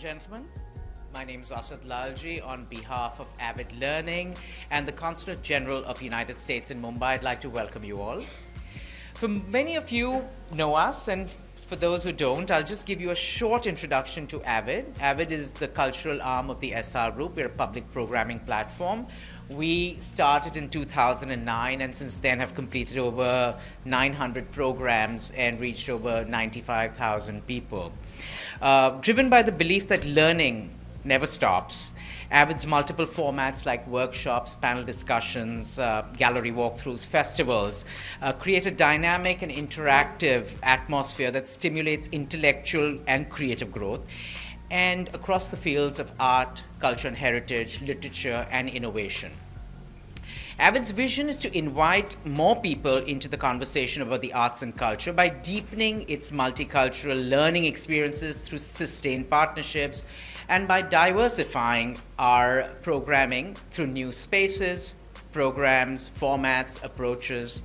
gentlemen. My name is Asad Lalji on behalf of Avid Learning and the Consulate General of the United States in Mumbai. I'd like to welcome you all. For many of you know us, and for those who don't, I'll just give you a short introduction to Avid. Avid is the cultural arm of the SR Group. We're a public programming platform. We started in 2009 and since then have completed over 900 programs and reached over 95,000 people. Driven by the belief that learning never stops, Avid's multiple formats like workshops, panel discussions, gallery walkthroughs, festivals create a dynamic and interactive atmosphere that stimulates intellectual and creative growth, and across the fields of art, culture and heritage, literature, and innovation. Avid's vision is to invite more people into the conversation about the arts and culture by deepening its multicultural learning experiences through sustained partnerships and by diversifying our programming through new spaces, programs, formats, approaches.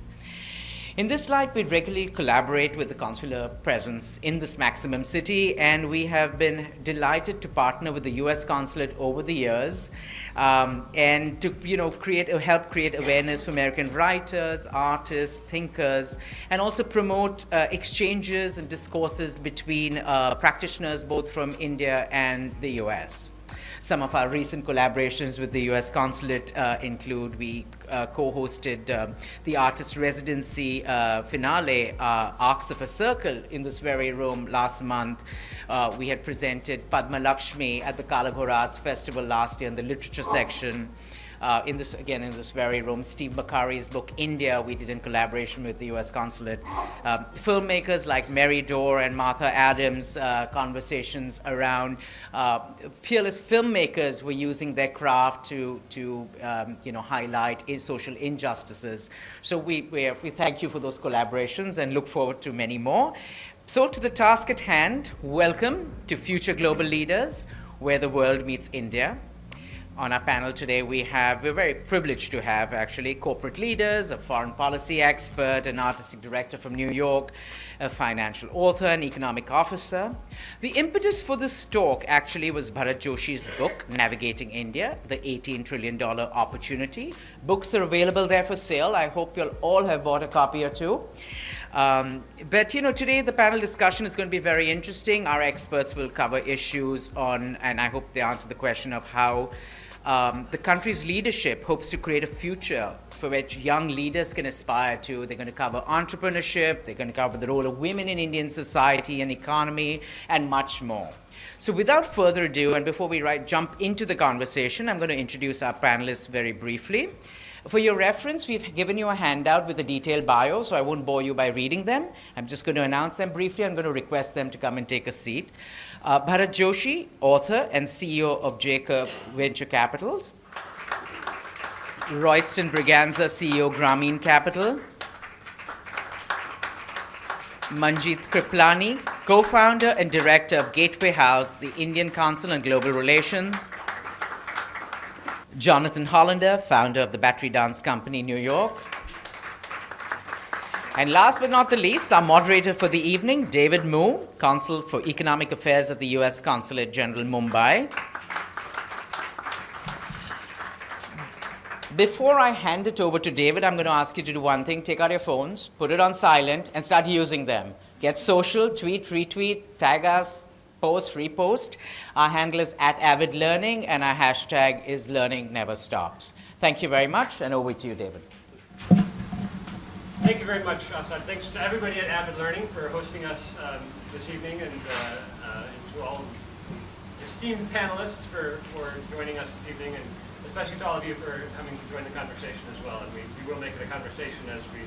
In this light, we regularly collaborate with the consular presence in this maximum city, and we have been delighted to partner with the U.S. consulate over the years, and to help create awareness for American writers, artists, thinkers, and also promote exchanges and discourses between practitioners both from India and the U.S. Some of our recent collaborations with the U.S. consulate include we co-hosted the artist residency finale, Arcs of a Circle, in this very room last month. We had presented Padma Lakshmi at the Kalabhor Arts Festival last year in the literature section. In this very room, Steve McCurry's book India we did in collaboration with the U.S. consulate. Filmmakers like Mary Dorr and Martha Adams, conversations around fearless filmmakers were using their craft to highlight social injustices. So we thank you for those collaborations and look forward to many more. So to the task at hand, welcome to Future Global Leaders, where the world meets India. On our panel today, we're very privileged to have actually corporate leaders, a foreign policy expert, an artistic director from New York, a financial author, an economic officer. The impetus for this talk actually was Bharat Joshi's book, Navigating India, the $18 trillion opportunity. Books are available there for sale. I hope you'll all have bought a copy or two. But today the panel discussion is going to be very interesting. Our experts will cover issues on, and I hope they answer the question of how the country's leadership hopes to create a future for which young leaders can aspire to. They're going to cover entrepreneurship, they're going to cover the role of women in Indian society and economy, and much more. So without further ado, and before we jump into the conversation, I'm going to introduce our panelists very briefly. For your reference, we've given you a handout with a detailed bio, so I won't bore you by reading them. I'm just going to announce them briefly. I'm going to request them to come and take a seat. Bharat Joshi, author and CEO of Jacob Venture Capitals. Royston Braganza, CEO, Grameen Capital. Manjeet Kriplani, co-founder and director of Gateway House, the Indian Council on Global Relations. Jonathan Hollander, founder of the Battery Dance Company, New York. And last but not the least, our moderator for the evening, David Moo, Consul for Economic Affairs at the U.S. Consulate General, Mumbai. Before I hand it over to David, I'm going to ask you to do one thing. Take out your phones, put it on silent, and start using them. Get social, tweet, retweet, tag us, post, repost. Our handle is @AvidLearning, and our hashtag is Learning Never Stops. Thank you very much, and over to you, David. Thank you very much, Asad. Thanks to everybody at Avid Learning for hosting us this evening, and to all esteemed panelists for joining us this evening, and especially to all of you for coming to join the conversation as well. And we will make it a conversation as we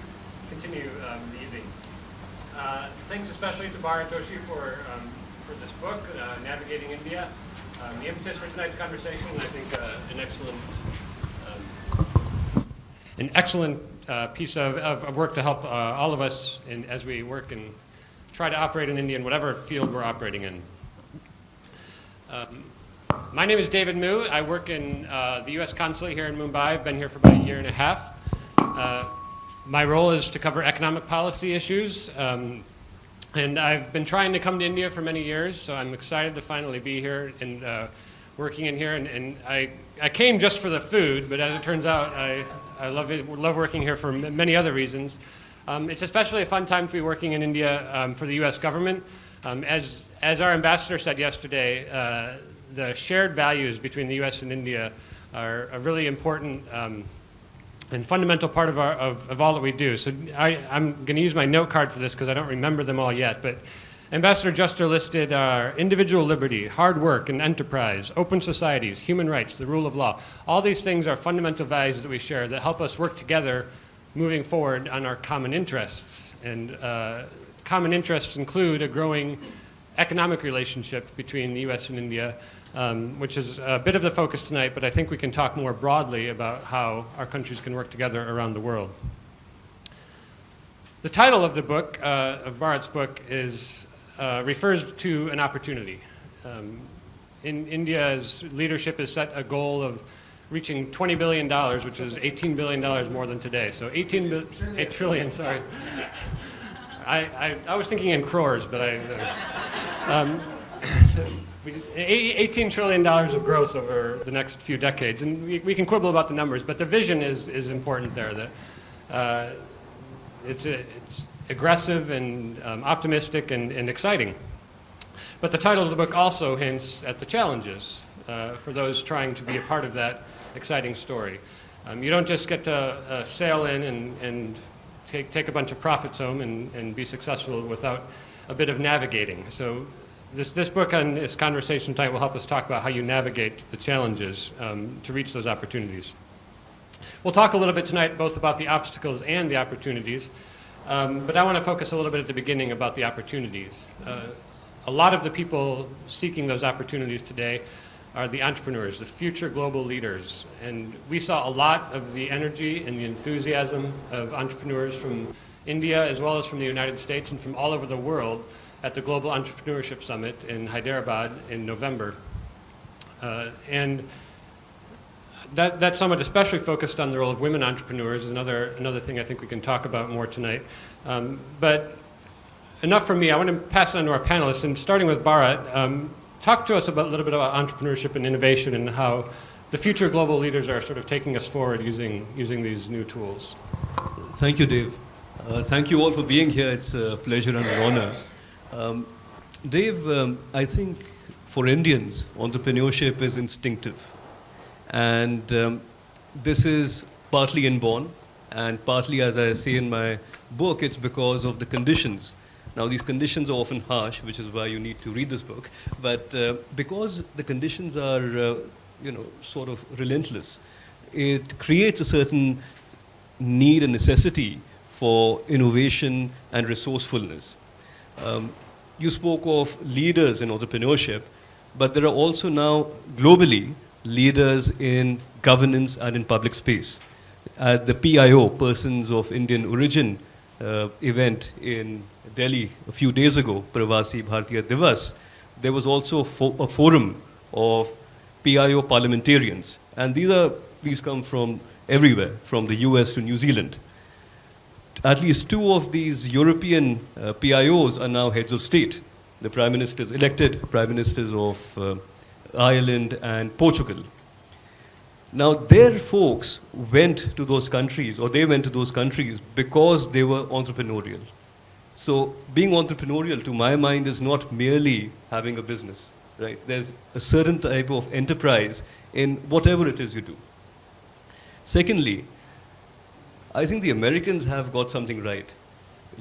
continue the evening. Thanks especially to Bharat Joshi for this book, Navigating India. The impetus for tonight's conversation, I think an excellent piece of work to help all of us as we work and try to operate in India in whatever field we're operating in. My name is David Moo. I work in the U.S. Consulate here in Mumbai. I've been here for about a year and a half. My role is to cover economic policy issues. And I've been trying to come to India for many years, so I'm excited to finally be here and working in here. And I came just for the food, but as it turns out, I love working here for many other reasons. It's especially a fun time to be working in India for the U.S. government. As our ambassador said yesterday, the shared values between the U.S. and India are a really important and fundamental part of all that we do. So I'm going to use my note card for this because I don't remember them all yet, but Ambassador Juster listed individual liberty, hard work and enterprise, open societies, human rights, the rule of law. All these things are fundamental values that we share that help us work together moving forward on our common interests. And common interests include a growing economic relationship between the U.S. and India, which is a bit of the focus tonight, but I think we can talk more broadly about how our countries can work together around the world. The title of the book, of Bharat's book, refers to an opportunity. In India's leadership has set a goal of reaching $20 billion, which is $18 billion more than today. So 8 trillion, sorry. I was thinking in crores, but $18 trillion of growth over the next few decades. And we can quibble about the numbers, but the vision is important there. That it's aggressive and optimistic and exciting. But the title of the book also hints at the challenges for those trying to be a part of that exciting story. You don't just get to sail in and take a bunch of profits home and be successful without a bit of navigating. So this book and this conversation tonight will help us talk about how you navigate the challenges to reach those opportunities. We'll talk a little bit tonight both about the obstacles and the opportunities, but I want to focus a little bit at the beginning about the opportunities. A lot of the people seeking those opportunities today are the entrepreneurs, the future global leaders. And we saw a lot of the energy and the enthusiasm of entrepreneurs from India as well as from the United States and from all over the world at the Global Entrepreneurship Summit in Hyderabad in November. And that summit especially focused on the role of women entrepreneurs, is another thing I think we can talk about more tonight. But enough from me. I want to pass it on to our panelists, and starting with Bharat, talk to us a little bit about entrepreneurship and innovation and how the future global leaders are sort of taking us forward using these new tools. Thank you, Dave. Thank you all for being here. It's a pleasure and an honor. Dave, I think for Indians, entrepreneurship is instinctive. And this is partly inborn, and partly, as I say in my book, it's because of the conditions. Now, these conditions are often harsh, which is why you need to read this book. But because the conditions are, sort of relentless, it creates a certain need and necessity for innovation and resourcefulness. You spoke of leaders in entrepreneurship, but there are also now globally leaders in governance and in public space. At the PIO, Persons of Indian Origin, event in Delhi a few days ago, Pravasi Bharatiya Divas, there was also a forum of PIO parliamentarians. And these come from everywhere, from the US to New Zealand. At least 2 of these European PIOs are now heads of state. The prime ministers, elected prime ministers of Ireland and Portugal. Now, their folks went to those countries, or they went to those countries because they were entrepreneurial. So being entrepreneurial, to my mind, is not merely having a business, right? There's a certain type of enterprise in whatever it is you do. Secondly, I think the Americans have got something right.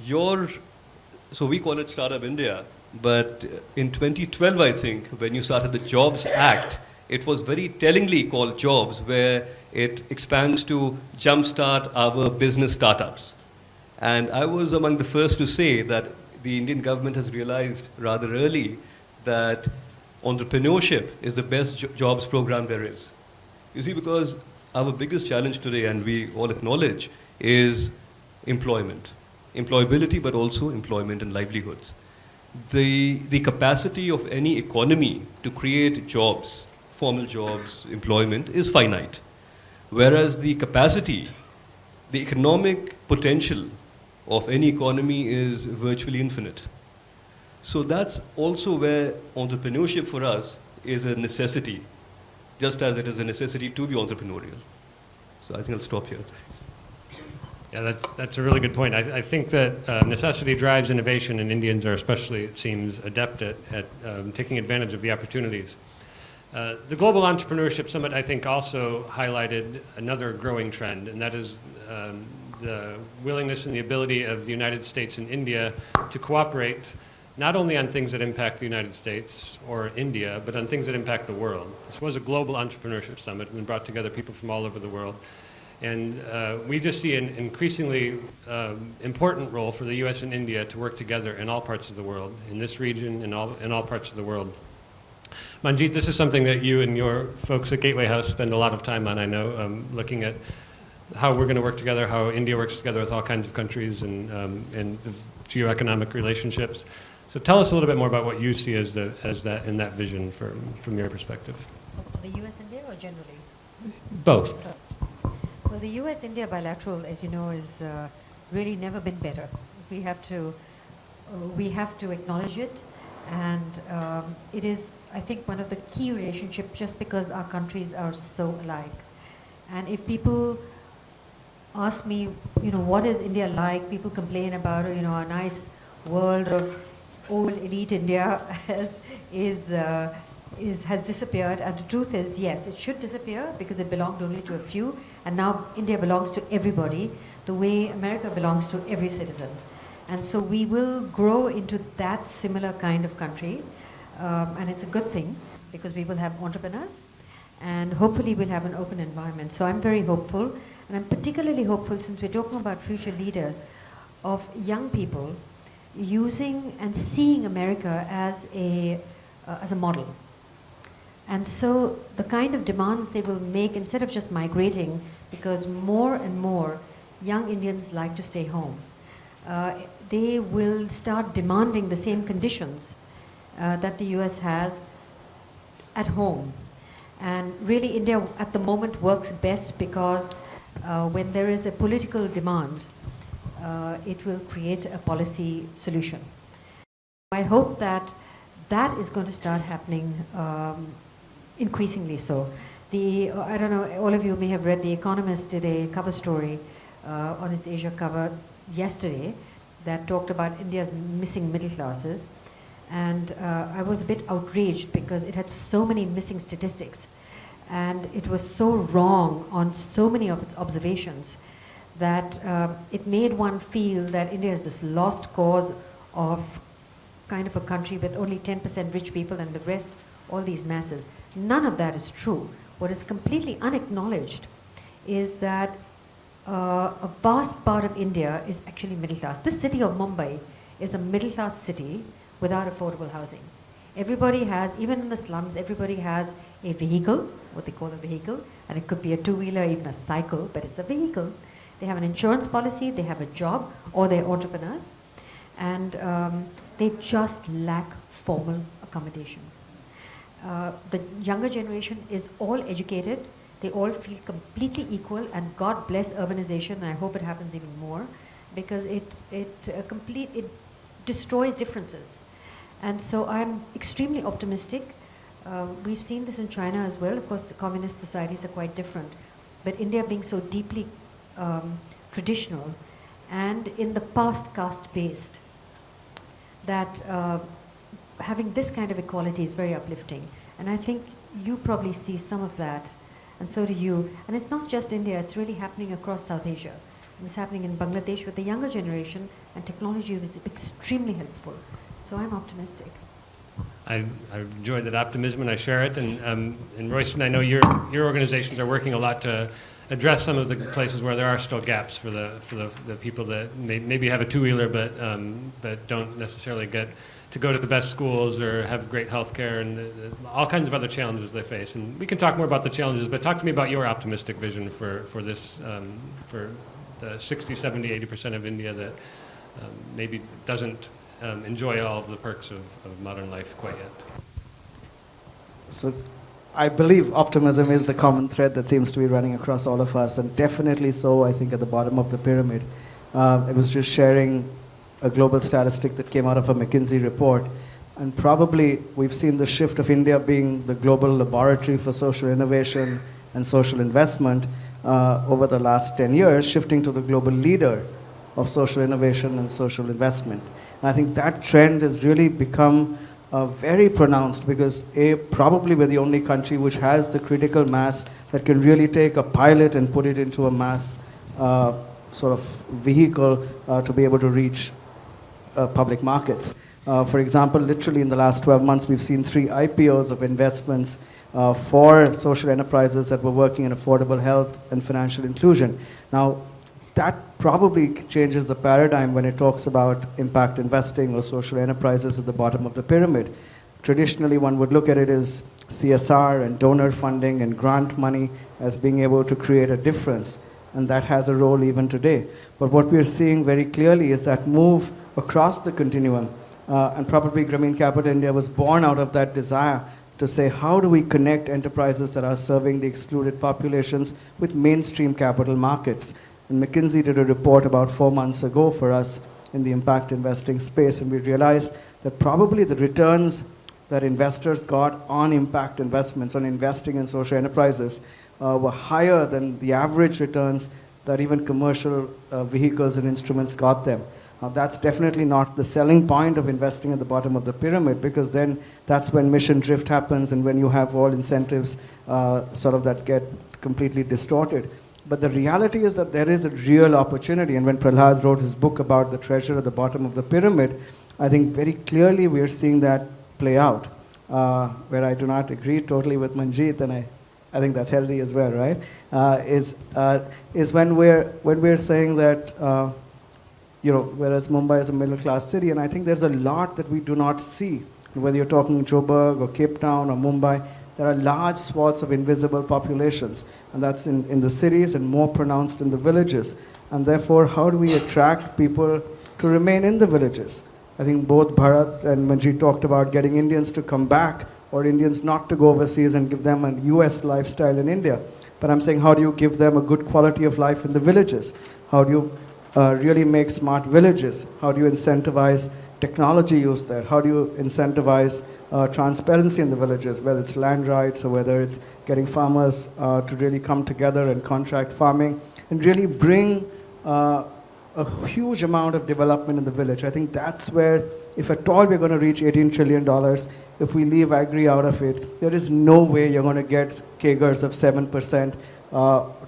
So we call it Startup India, but in 2012, I think, when you started the Jobs Act, it was very tellingly called Jobs, where it expands to jumpstart our business startups. And I was among the first to say that the Indian government has realized rather early that entrepreneurship is the best jobs program there is. You see, because our biggest challenge today, and we all acknowledge, is employment. Employability, but also employment and livelihoods. The capacity of any economy to create jobs, formal jobs, employment, is finite. Whereas the capacity, the economic potential of any economy is virtually infinite. So that's also where entrepreneurship for us is a necessity, just as it is a necessity to be entrepreneurial. So I think I'll stop here. Yeah, that's a really good point. I think that necessity drives innovation, and Indians are especially, it seems, adept at taking advantage of the opportunities. The Global Entrepreneurship Summit, I think, also highlighted another growing trend, and that is the willingness and the ability of the United States and India to cooperate not only on things that impact the United States or India, but on things that impact the world. This was a Global Entrepreneurship Summit and brought together people from all over the world. And we just see an increasingly important role for the U.S. and India to work together in all parts of the world, in this region, in all parts of the world. Manjeet, this is something that you and your folks at Gateway House spend a lot of time on, I know, looking at how we're going to work together, how India works together with all kinds of countries and the geoeconomic relationships. So tell us a little bit more about what you see as that in that vision from your perspective. The U.S.-India or generally? Both. Well, the U.S.-India bilateral, as you know, is really never been better. We have to acknowledge it, and it is, I think, one of the key relationships just because our countries are so alike. And if people ask me, what is India like? People complain about, a nice world of old elite India has disappeared, and the truth is, yes, it should disappear because it belonged only to a few, and now India belongs to everybody, the way America belongs to every citizen. And so we will grow into that similar kind of country, and it's a good thing because we will have entrepreneurs, and hopefully we'll have an open environment. So I'm very hopeful, and I'm particularly hopeful, since we're talking about future leaders, of young people using and seeing America as a model. And so the kind of demands they will make, instead of just migrating, because more and more young Indians like to stay home, they will start demanding the same conditions that the US has at home. And really India at the moment works best because when there is a political demand, it will create a policy solution. I hope that that is going to start happening increasingly so. I don't know, all of you may have read The Economist did a cover story on its Asia cover yesterday that talked about India's missing middle classes. And I was a bit outraged because it had so many missing statistics. And it was so wrong on so many of its observations that it made one feel that India is this lost cause of kind of a country with only 10% rich people and the rest, all these masses. None of that is true. What is completely unacknowledged is that a vast part of India is actually middle class. This city of Mumbai is a middle class city without affordable housing. Everybody has, even in the slums, everybody has a vehicle, what they call a vehicle, and it could be a two-wheeler, even a cycle, but it's a vehicle. They have an insurance policy, they have a job, or they're entrepreneurs, and they just lack formal accommodation. The younger generation is all educated, they all feel completely equal, and God bless urbanization, and I hope it happens even more, because it destroys differences. And so I'm extremely optimistic. We've seen this in China as well. Of course, the communist societies are quite different. But India being so deeply traditional and in the past caste-based, that having this kind of equality is very uplifting. And I think you probably see some of that, and so do you. And it's not just India, it's really happening across South Asia. It's happening in Bangladesh with the younger generation, and technology is extremely helpful. So I'm optimistic. I enjoy that optimism and I share it. And Royston, I know your organizations are working a lot to address some of the places where there are still gaps for the people that maybe have a two-wheeler but don't necessarily get to go to the best schools or have great health care and all kinds of other challenges they face. And we can talk more about the challenges, but talk to me about your optimistic vision for this, for the 60, 70, 80% of India that maybe doesn't enjoy all of the perks of modern life quite yet. So I believe optimism is the common thread that seems to be running across all of us, and definitely so, I think, at the bottom of the pyramid. I was just sharing a global statistic that came out of a McKinsey report. And probably we've seen the shift of India being the global laboratory for social innovation and social investment over the last 10 years, shifting to the global leader of social innovation and social investment. And I think that trend has really become very pronounced because probably we're the only country which has the critical mass that can really take a pilot and put it into a mass sort of vehicle to be able to reach public markets. For example, literally in the last 12 months, we've seen 3 IPOs of investments for social enterprises that were working in affordable health and financial inclusion. Now, that probably changes the paradigm when it talks about impact investing or social enterprises at the bottom of the pyramid. Traditionally, one would look at it as CSR and donor funding and grant money as being able to create a difference, and that has a role even today. But what we're seeing very clearly is that move across the continuum, and probably Grameen Capital India was born out of that desire to say, how do we connect enterprises that are serving the excluded populations with mainstream capital markets? And McKinsey did a report about 4 months ago for us in the impact investing space, and we realized that probably the returns that investors got on impact investments, on investing in social enterprises, were higher than the average returns that even commercial vehicles and instruments got them. That's definitely not the selling point of investing at the bottom of the pyramid, because then that's when mission drift happens and when you have all incentives sort of that get completely distorted. But the reality is that there is a real opportunity, and when Prahlad wrote his book about the treasure at the bottom of the pyramid, I think very clearly we are seeing that play out, where I do not agree totally with Manjeet, and I think that's healthy as well, right? Is when we're saying that, whereas Mumbai is a middle-class city, and I think there's a lot that we do not see. Whether you're talking Joburg or Cape Town or Mumbai, there are large swaths of invisible populations, and that's in the cities and more pronounced in the villages. And therefore, how do we attract people to remain in the villages? I think both Bharat and Manjeet talked about getting Indians to come back or Indians not to go overseas and give them a US lifestyle in India. But I'm saying, how do you give them a good quality of life in the villages? How do you really make smart villages? How do you incentivize technology use there? How do you incentivize transparency in the villages, whether it's land rights or whether it's getting farmers to really come together and contract farming and really bring a huge amount of development in the village? I think that's where, if at all we're going to reach $18 trillion, if we leave agri out of it, there is no way you're going to get CAGRs of 7%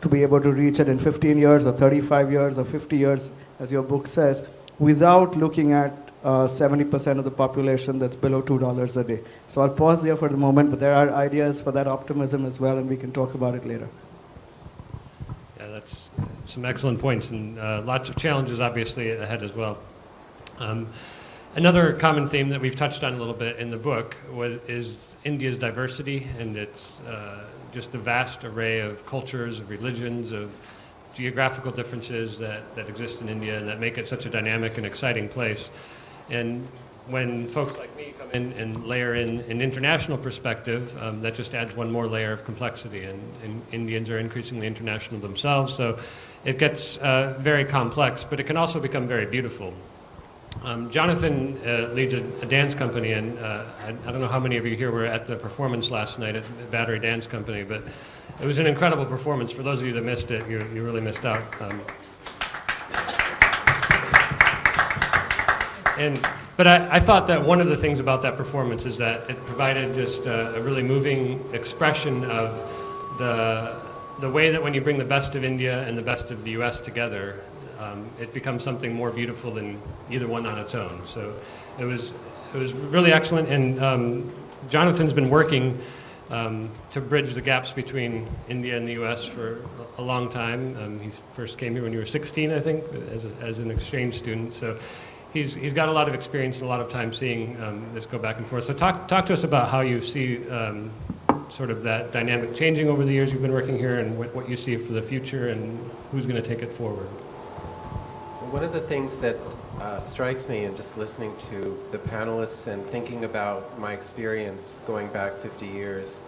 to be able to reach it in 15 years or 35 years or 50 years, as your book says, without looking at 70% of the population that's below $2 a day. So I'll pause there for the moment, but there are ideas for that optimism as well, and we can talk about it later. Yeah, that's some excellent points, and lots of challenges obviously ahead as well. Another common theme that we've touched on a little bit in the book is India's diversity and its just the vast array of cultures, of religions, of geographical differences that exist in India and that make it such a dynamic and exciting place. And when folks like me come in and layer in an international perspective, that just adds one more layer of complexity. And Indians are increasingly international themselves, so it gets very complex, but it can also become very beautiful. Jonathan leads a dance company, and I don't know how many of you here were at the performance last night at Battery Dance Company, but it was an incredible performance. For those of you that missed it, you really missed out. But I thought that one of the things about that performance is that it provided just a really moving expression of the way that when you bring the best of India and the best of the US together, it becomes something more beautiful than either one on its own. So it was really excellent, and Jonathan's been working to bridge the gaps between India and the US for a long time. He first came here when you were 16, I think, as an exchange student. So he's got a lot of experience and a lot of time seeing this go back and forth. So talk to us about how you see sort of that dynamic changing over the years you've been working here, and what you see for the future and who's going to take it forward. One of the things that strikes me in just listening to the panelists and thinking about my experience going back 50 years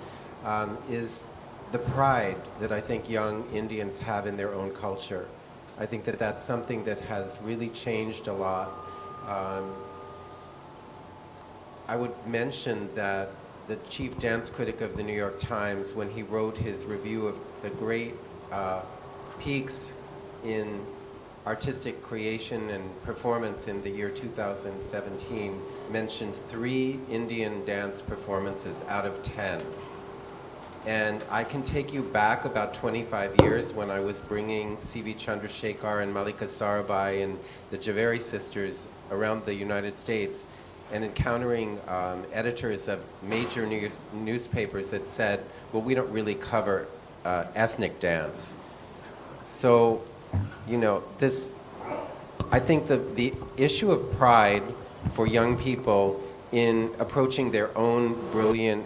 is the pride that I think young Indians have in their own culture. I think that that's something that has really changed a lot. um, I would mention that the chief dance critic of the New York Times, when he wrote his review of the great peaks in artistic creation and performance in the year 2017, mentioned 3 Indian dance performances out of 10. And I can take you back about 25 years when I was bringing C.V. Chandrasekhar and Malika Sarabhai and the Javeri sisters around the United States and encountering editors of major newspapers that said, well, we don't really cover ethnic dance. So, you know, I think the issue of pride for young people in approaching their own brilliant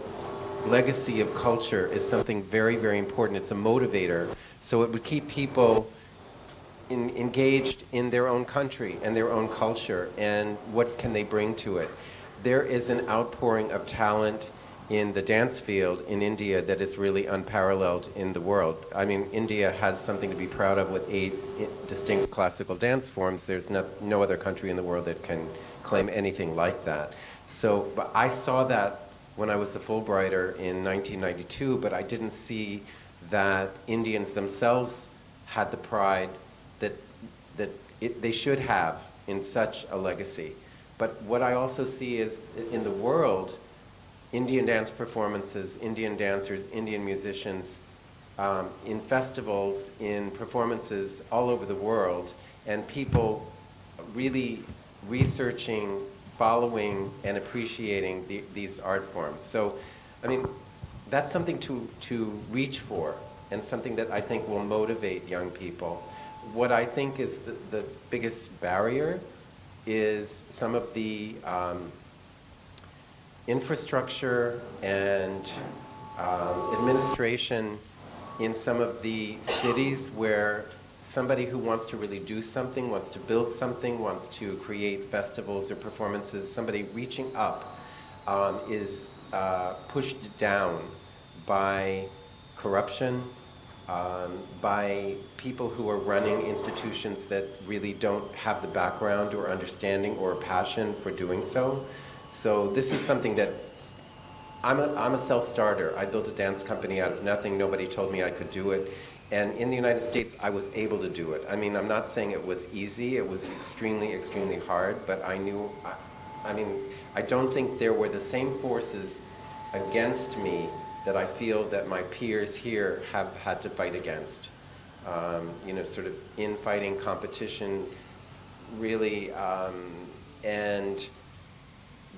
legacy of culture is something very, very important. It's a motivator. So it would keep people engaged in their own country and their own culture and what can they bring to it. There is an outpouring of talent in the dance field in India that is really unparalleled in the world. I mean, India has something to be proud of with 8 distinct classical dance forms. There's no other country in the world that can claim anything like that. So, but I saw that when I was a Fulbrighter in 1992, but I didn't see that Indians themselves had the pride that they should have in such a legacy. But what I also see is in the world, Indian dance performances, Indian dancers, Indian musicians, in festivals, in performances all over the world, and people really researching, following, and appreciating these art forms. So, I mean, that's something to reach for, and something that I think will motivate young people. What I think is the biggest barrier is some of the infrastructure and administration in some of the cities where somebody who wants to really do something, wants to build something, wants to create festivals or performances, somebody reaching up is pushed down by corruption, by people who are running institutions that really don't have the background or understanding or passion for doing so. So this is something that I'm a self-starter. I built a dance company out of nothing. Nobody told me I could do it. And in the United States, I was able to do it. I mean, I'm not saying it was easy. It was extremely, extremely hard. But I knew, I mean, I don't think there were the same forces against me that I feel that my peers here have had to fight against. You know, sort of infighting, competition, really, and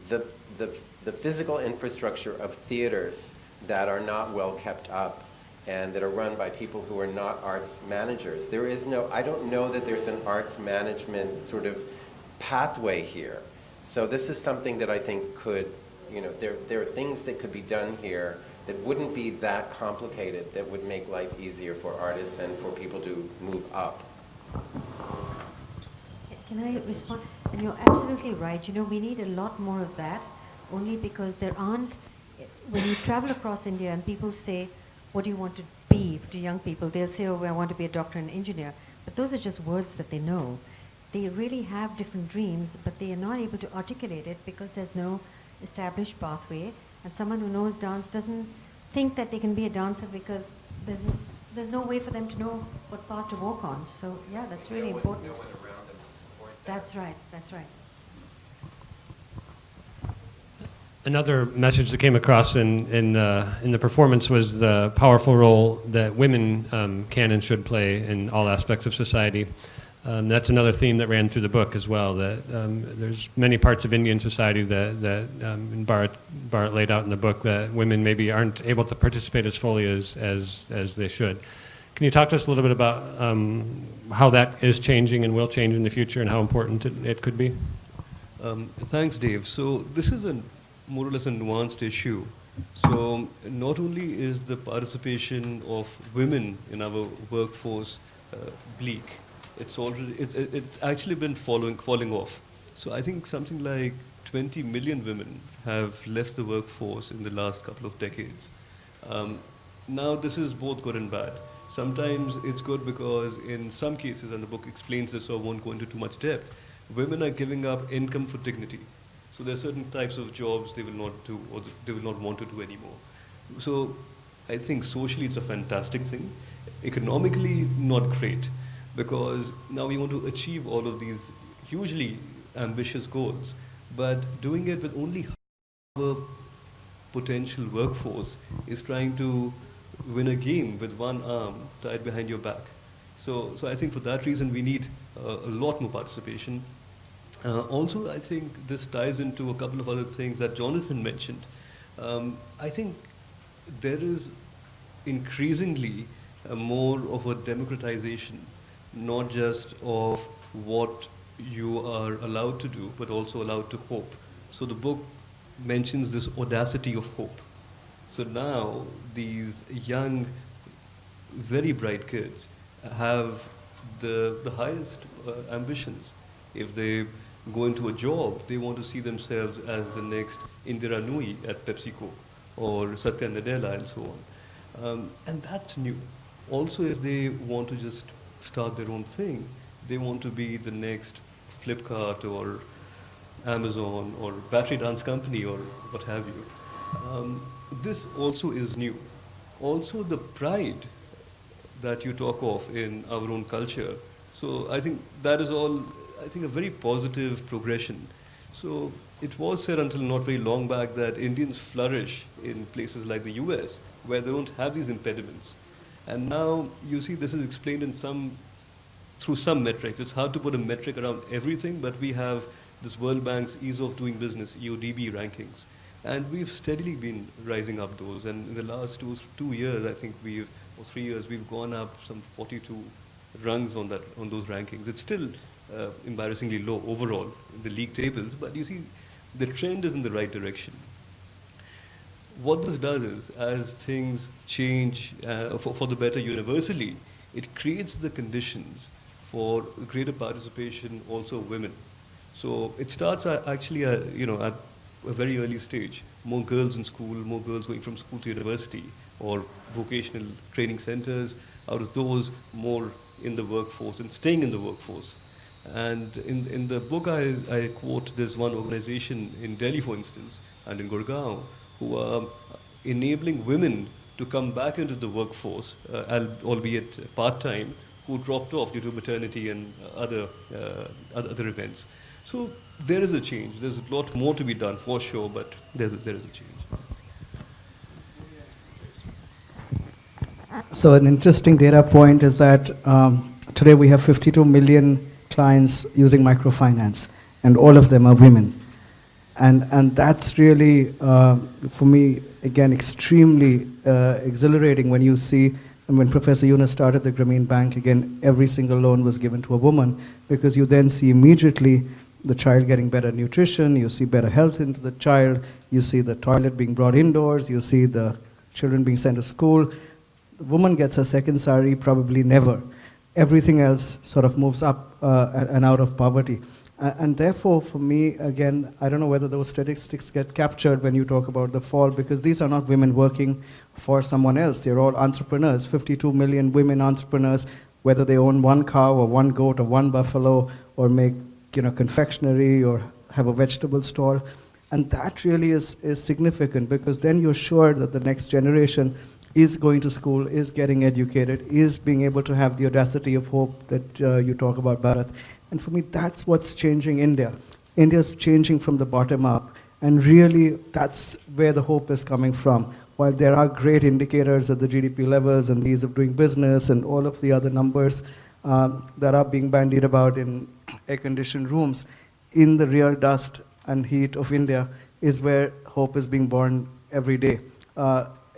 the physical infrastructure of theaters that are not well kept up and that are run by people who are not arts managers. There is no, I don't know that there's an arts management sort of pathway here. So this is something that I think could, you know, there are things that could be done here that wouldn't be that complicated, that would make life easier for artists and for people to move up. Can I respond? And you're absolutely right. You know, we need a lot more of that, only because there aren't, when you travel across India and people say, what do you want to be to young people? They'll say, oh, I want to be a doctor and engineer. But those are just words that they know. They really have different dreams, but they are not able to articulate it because there's no established pathway. And someone who knows dance doesn't think that they can be a dancer because there's no way for them to know what path to walk on. So yeah, that's really important. No one around them to support that. That's right, that's right. Another message that came across in the performance was the powerful role that women can and should play in all aspects of society. That's another theme that ran through the book as well, that there's many parts of Indian society that Bharat laid out in the book that women maybe aren't able to participate as fully as they should. Can you talk to us a little bit about how that is changing and will change in the future and how important it could be? Thanks, Dave. So this is more or less a nuanced issue. So not only is the participation of women in our workforce bleak, it's actually been falling off. So I think something like 20 million women have left the workforce in the last couple of decades. Now this is both good and bad. Sometimes it's good because in some cases, and the book explains this, so I won't go into too much depth, women are giving up income for dignity. So there are certain types of jobs they will not do or they will not want to do anymore. So I think socially it's a fantastic thing. Economically, not great, because now we want to achieve all of these hugely ambitious goals, but doing it with only our potential workforce is trying to win a game with one arm tied behind your back. So I think for that reason we need a lot more participation. Also, I think this ties into a couple of other things that Jonathan mentioned. I think there is increasingly more of a democratization, not just of what you are allowed to do, but also allowed to hope. So the book mentions this audacity of hope. So now these young, very bright kids have the highest ambitions. If they go into a job, they want to see themselves as the next Indira Nooyi at PepsiCo or Satya Nadella and so on. And that's new. Also, if they want to just start their own thing, they want to be the next Flipkart or Amazon or Battery Dance Company or what have you. This also is new. Also, the pride that you talk of in our own culture. So I think that is all, I think, a very positive progression. So it was said until not very long back that Indians flourish in places like the US, where they don't have these impediments. And now you see this is explained in through some metrics. It's hard to put a metric around everything, but we have this World Bank's Ease of Doing Business, EODB rankings. And we've steadily been rising up those. And in the last 2 years, I think or 3 years, we've gone up some 42 rungs on those rankings. It's still embarrassingly low overall in the league tables, but you see the trend is in the right direction. What this does is, as things change for the better universally, it creates the conditions for greater participation also of women. So it starts actually at a very early stage. More girls in school, more girls going from school to university or vocational training centers. Out of those, more in the workforce and staying in the workforce. And in the book, I quote this one organization in Delhi, for instance, and in Gurgaon, who are enabling women to come back into the workforce, albeit part-time, who dropped off due to maternity and other events. So there is a change. There's a lot more to be done for sure, but there is a change. So an interesting data point is that today we have 52 million clients using microfinance, and all of them are women. And that's really, for me, again, extremely exhilarating when you see, and when Professor Yunus started the Grameen Bank, again, every single loan was given to a woman, because you then see immediately the child getting better nutrition, you see better health into the child, you see the toilet being brought indoors, you see the children being sent to school. The woman gets her second sari, probably never. Everything else sort of moves up and out of poverty. And therefore, for me, again, I don't know whether those statistics get captured when you talk about the fall, because these are not women working for someone else. They're all entrepreneurs, 52 million women entrepreneurs, whether they own one cow or one goat or one buffalo or make confectionery or have a vegetable stall. And that really is significant, because then you're sure that the next generation is going to school, is getting educated, is being able to have the audacity of hope that you talk about, Bharat. And for me, that's what's changing India. India's changing from the bottom up. And really, that's where the hope is coming from. While there are great indicators at the GDP levels and ease of doing business and all of the other numbers that are being bandied about in air-conditioned rooms, in the real dust and heat of India is where hope is being born every day.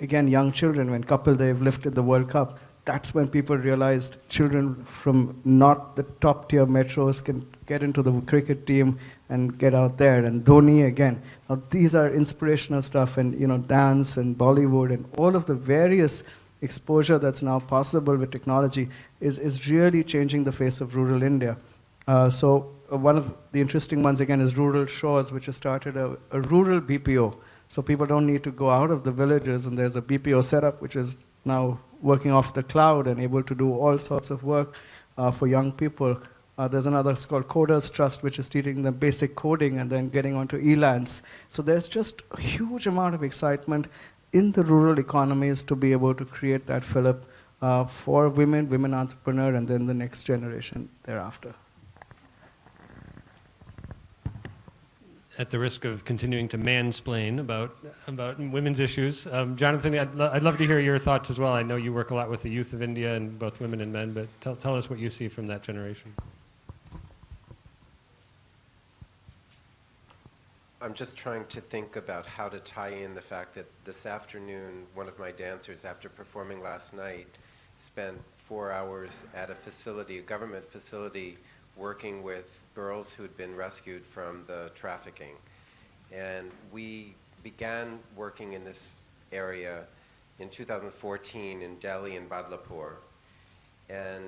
Again, young children, when Kapil Dev lifted the World Cup, that's when people realized children from not the top-tier metros can get into the cricket team and get out there. And Dhoni again. Now, these are inspirational stuff, and dance and Bollywood and all of the various exposure that's now possible with technology is really changing the face of rural India. So one of the interesting ones, again, is Rural Shores, which has started a rural BPO. So people don't need to go out of the villages, and there's a BPO setup which is now working off the cloud and able to do all sorts of work for young people There's another called Coders Trust, which is teaching them basic coding and then getting onto ELANs. So there's just a huge amount of excitement in the rural economies to be able to create that fillip for women entrepreneur, and then the next generation thereafter. At the risk of continuing to mansplain about women's issues, Jonathan, I'd love to hear your thoughts as well. I know you work a lot with the youth of India and both women and men, but tell us what you see from that generation. I'm just trying to think about how to tie in the fact that this afternoon, one of my dancers, after performing last night, spent 4 hours at a facility, a government facility, working with girls who had been rescued from the trafficking. And we began working in this area in 2014 in Delhi and Badlapur. And,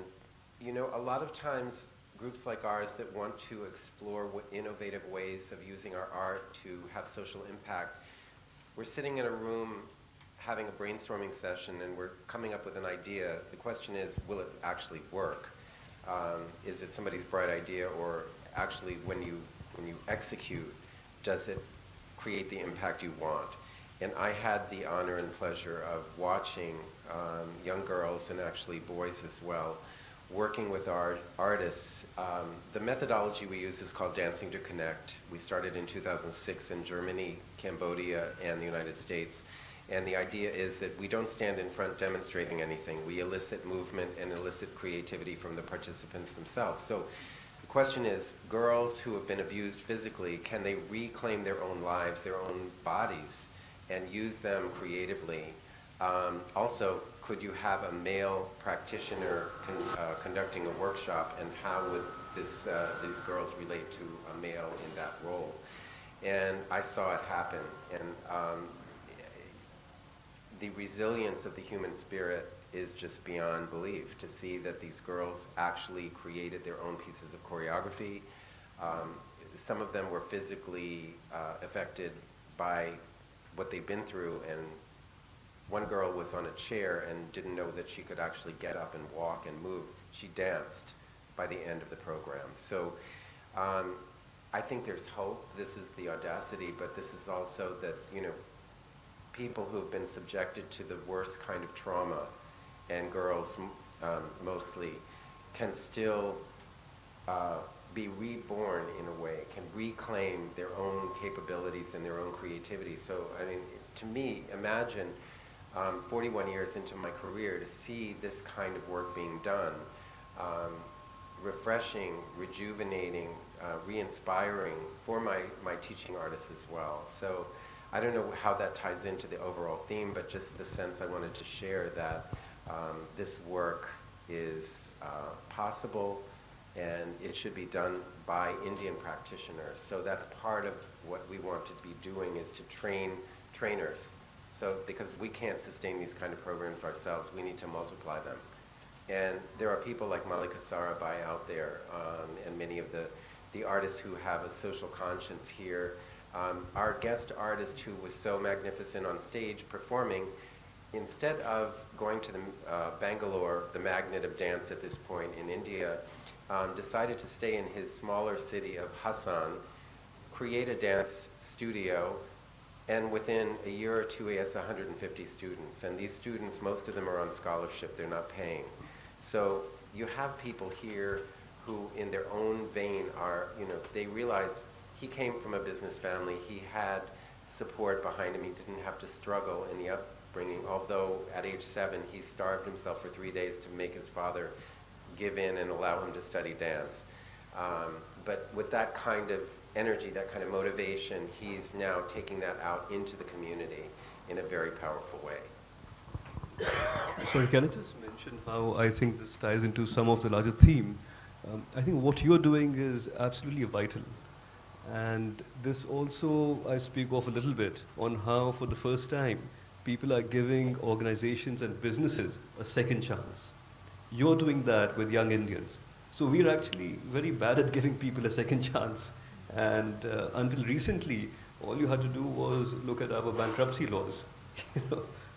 you know, a lot of times groups like ours that want to explore innovative ways of using our art to have social impact, we're sitting in a room having a brainstorming session and we're coming up with an idea. The question is, will it actually work? Is it somebody's bright idea, or actually when you execute, does it create the impact you want? And I had the honor and pleasure of watching young girls, and actually boys as well, working with our artists. The methodology we use is called Dancing to Connect. We started in 2006 in Germany, Cambodia, and the United States. And the idea is that we don't stand in front demonstrating anything. We elicit movement and elicit creativity from the participants themselves. So the question is, girls who have been abused physically, can they reclaim their own lives, their own bodies, and use them creatively? Also, could you have a male practitioner conducting a workshop, and how would these girls relate to a male in that role? And I saw it happen. And the resilience of the human spirit is just beyond belief, to see that these girls actually created their own pieces of choreography. Some of them were physically affected by what they've been through, and one girl was on a chair and didn't know that she could actually get up and walk and move. She danced by the end of the program. So I think there's hope. This is the audacity, but this is also that, you know, people who've been subjected to the worst kind of trauma, and girls mostly, can still be reborn in a way, can reclaim their own capabilities and their own creativity. So, I mean, to me, imagine 41 years into my career to see this kind of work being done, refreshing, rejuvenating, re-inspiring for my teaching artists as well. So I don't know how that ties into the overall theme, but just the sense I wanted to share that this work is possible, and it should be done by Indian practitioners. So that's part of what we want to be doing, is to train trainers. So because we can't sustain these kind of programs ourselves, we need to multiply them. And there are people like Malika Sarabhai out there, and many of the artists who have a social conscience here. Our guest artist, who was so magnificent on stage performing, instead of going to the Bangalore, the magnet of dance at this point in India, decided to stay in his smaller city of Hassan, create a dance studio, and within a year or two he has 150 students. And these students, most of them are on scholarship, they're not paying. So you have people here who in their own vein are, you know, they realize he came from a business family, he had support behind him, he didn't have to struggle in the upbringing, although at age 7 he starved himself for 3 days to make his father give in and allow him to study dance. But with that kind of energy, that kind of motivation, he's now taking that out into the community in a very powerful way. Sorry, can I just mention how I think this ties into some of the larger theme? I think what you're doing is absolutely vital. And this also, I speak of a little bit on how, for the first time, people are giving organizations and businesses a second chance. You're doing that with young Indians. So we're actually very bad at giving people a second chance. And until recently, all you had to do was look at our bankruptcy laws.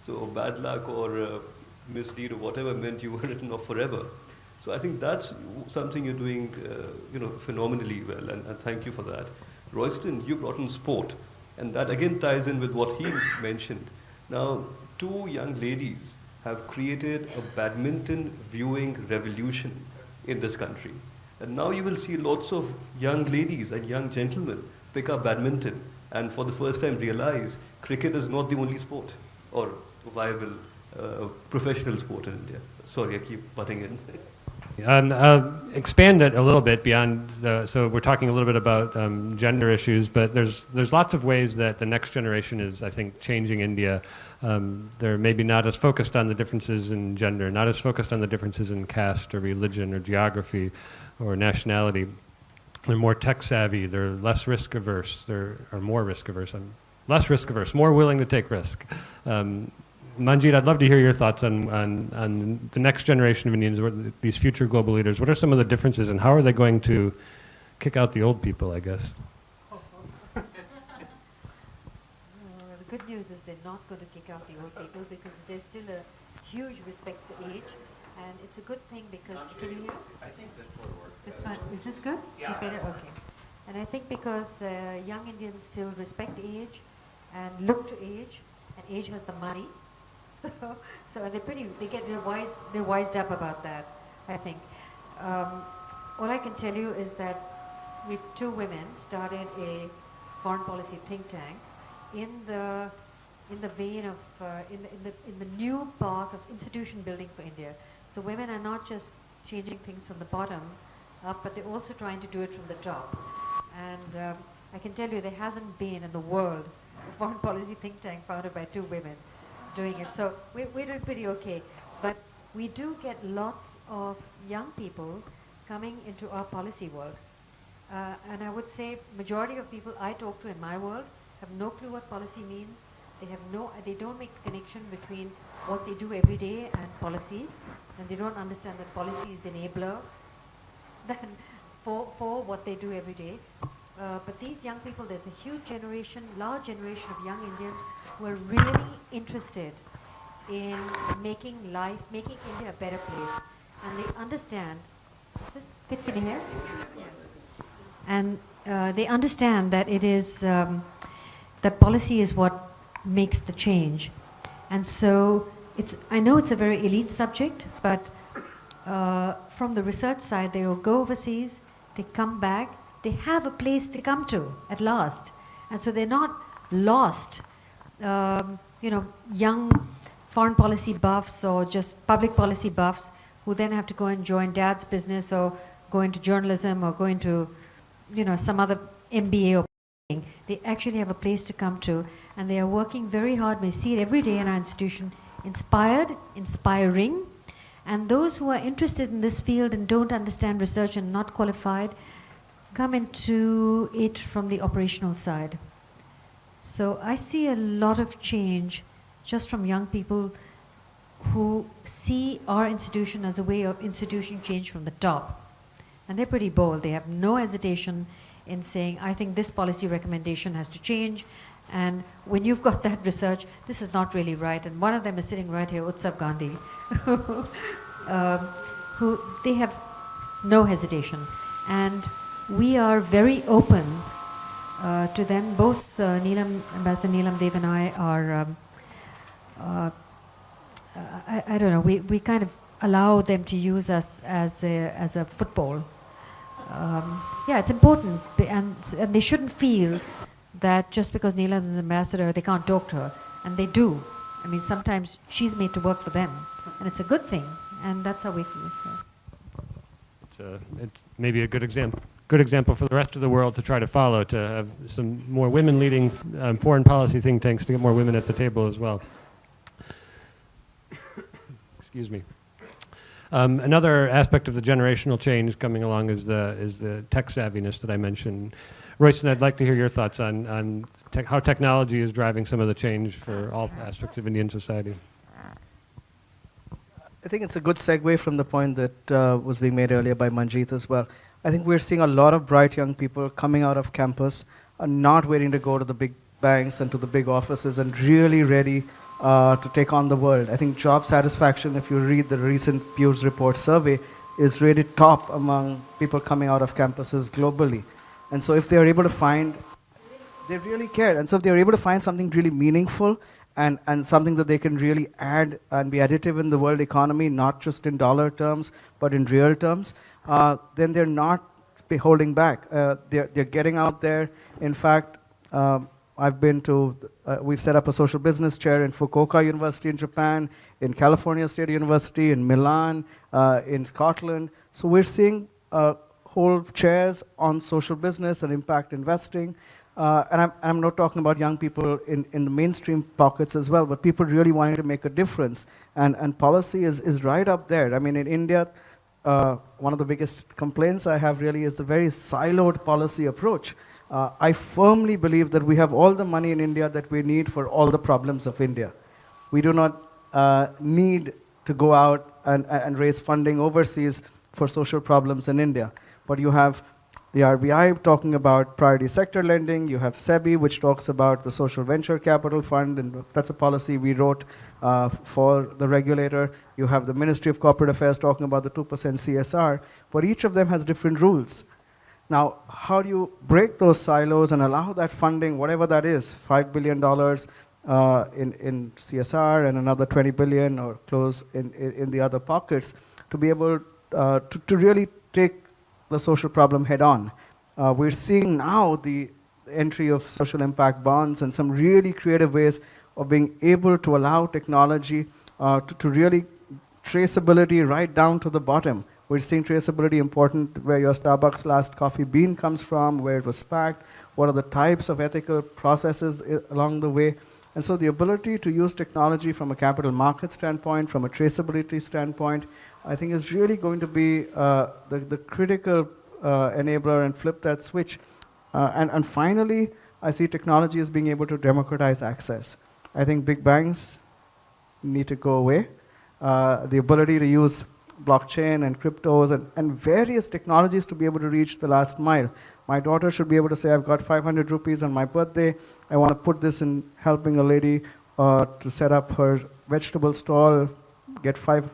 So bad luck or misdeed or whatever meant you were written off forever. So I think that's something you're doing, phenomenally well, and thank you for that. Royston, you brought in sport, and that again ties in with what he mentioned. Now, two young ladies have created a badminton viewing revolution in this country. And now you will see lots of young ladies and young gentlemen pick up badminton and for the first time realize cricket is not the only sport or viable professional sport in India. Sorry, I keep butting in. Expand it a little bit beyond so we're talking a little bit about gender issues, but there's lots of ways that the next generation is, I think, changing India. They're maybe not as focused on the differences in gender, not as focused on the differences in caste or religion or geography or nationality. They're more tech savvy, they're less risk averse, more risk averse, less risk averse, more willing to take risk. Manjeet, I'd love to hear your thoughts on the next generation of Indians, these future global leaders. What are some of the differences and how are they going to kick out the old people, I guess? The good news is they're not going to kick out the old people because there's still a huge respect for age, and it's a good thing because, can you hear? I think this one works. This one, is this good? Yeah. Okay. And I think because young Indians still respect age and look to age, and age has the money, so they're wised up about that, I think. All I can tell you is that we two women started a foreign policy think tank in the vein of in the new path of institution building for India. So women are not just changing things from the bottom up, but they're also trying to do it from the top. And I can tell you there hasn't been in the world a foreign policy think tank founded by two women doing it. So we're doing pretty okay. But we do get lots of young people coming into our policy world. And I would say majority of people I talk to in my world have no clue what policy means. They don't make the connection between what they do every day and policy, and they don't understand that policy is the enabler than for what they do every day. But these young people, there's a huge generation, large generation of young Indians who are really interested in making India a better place. And they understand, can you hear? And they understand that it is, that policy is what makes the change. And so I know it's a very elite subject, but from the research side, they will go overseas, they come back, they have a place to come to at last. And so they're not lost, young foreign policy buffs or just public policy buffs who then have to go and join dad's business or go into journalism or go into, some other MBA or something. They actually have a place to come to, and they are working very hard. We see it every day in our institution, inspired, inspiring. And those who are interested in this field and don't understand research and not qualified come into it from the operational side. So I see a lot of change just from young people who see our institution as a way of institution change from the top. And they're pretty bold. They have no hesitation in saying, I think this policy recommendation has to change. And when you've got that research, this is not really right. And one of them is sitting right here, Utsav Gandhi, who they have no hesitation. And we are very open to them. Both Ambassador Neelam Deb and I are, I don't know, we kind of allow them to use us as a football. Yeah, it's important, and they shouldn't feel that just because Neelam is an ambassador, they can't talk to her, and they do. I mean, sometimes she's made to work for them, and it's a good thing, and that's how we feel. So. It's maybe a good example for the rest of the world to try to follow, to have some more women leading foreign policy think tanks, to get more women at the table as well. Excuse me. Another aspect of the generational change coming along is the tech savviness that I mentioned. Royston, I'd like to hear your thoughts on how technology is driving some of the change for all aspects of Indian society. I think it's a good segue from the point that was being made earlier by Manjeet as well. I think we're seeing a lot of bright young people coming out of campus and not waiting to go to the big banks and to the big offices and really ready to take on the world. I think job satisfaction, if you read the recent Pew's report survey, is rated top among people coming out of campuses globally. And so if they are able to find, they really care. And so if they're able to find something really meaningful and something that they can really add and be additive in the world economy, not just in dollar terms, but in real terms, then they're not holding back. They're getting out there. In fact, I've been to, we've set up a social business chair in Fukuoka University in Japan, in California State University, in Milan, in Scotland. So we're seeing whole chairs on social business and impact investing. And I'm not talking about young people in the mainstream pockets as well, but people really wanting to make a difference. And policy is right up there. I mean, in India, one of the biggest complaints I have really is the very siloed policy approach. I firmly believe that we have all the money in India that we need for all the problems of India. We do not need to go out and raise funding overseas for social problems in India. But you have the RBI talking about priority sector lending. You have SEBI, which talks about the social venture capital fund, and that's a policy we wrote for the regulator. You have the Ministry of Corporate Affairs talking about the 2% CSR, but each of them has different rules. Now, how do you break those silos and allow that funding, whatever that is, $5 billion in CSR and another 20 billion or close in the other pockets, to be able to really take the social problem head on. We're seeing now the entry of social impact bonds and some really creative ways of being able to allow technology to really traceability right down to the bottom. We're seeing traceability important where your Starbucks last coffee bean comes from, where it was packed, what are the types of ethical processes along the way. And so the ability to use technology from a capital market standpoint, from a traceability standpoint, I think is really going to be the critical enabler and flip that switch. And finally, I see technology as being able to democratize access. I think big banks need to go away. The ability to use blockchain and cryptos and various technologies to be able to reach the last mile. My daughter should be able to say, I've got 500 rupees on my birthday. I want to put this in helping a lady to set up her vegetable stall, get 5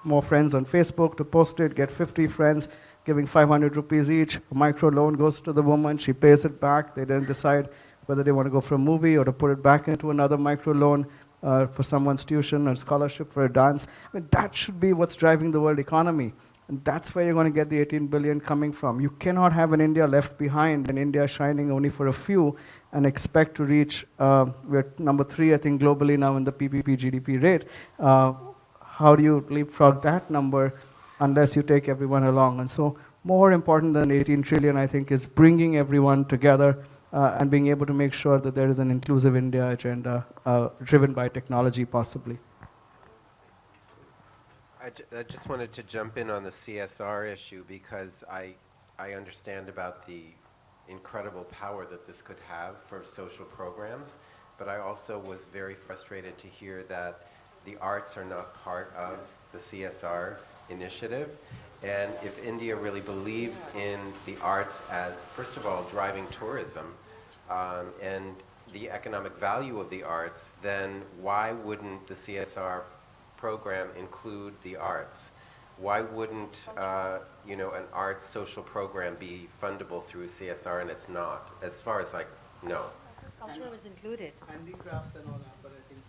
more friends on Facebook to post it, get 50 friends, giving 500 rupees each. A micro loan goes to the woman, she pays it back. They then decide whether they want to go for a movie or to put it back into another micro loan for someone's tuition or scholarship for a dance. I mean, that should be what's driving the world economy. And that's where you're going to get the 18 billion coming from. You cannot have an India left behind, an India shining only for a few, and expect to reach, we're number 3, I think, globally now in the PPP GDP rate. How do you leapfrog that number unless you take everyone along? And so more important than 18 trillion, I think, is bringing everyone together and being able to make sure that there is an inclusive India agenda driven by technology, possibly. I just wanted to jump in on the CSR issue because I understand about the incredible power that this could have for social programs, but I also was very frustrated to hear that the arts are not part of the CSR initiative. And if India really believes in the arts as, first of all, driving tourism and the economic value of the arts, then why wouldn't the CSR program include the arts? Why wouldn't you know, an arts social program be fundable through CSR, and it's not? As far as I know. Culture was included. Handicrafts and all that, but I think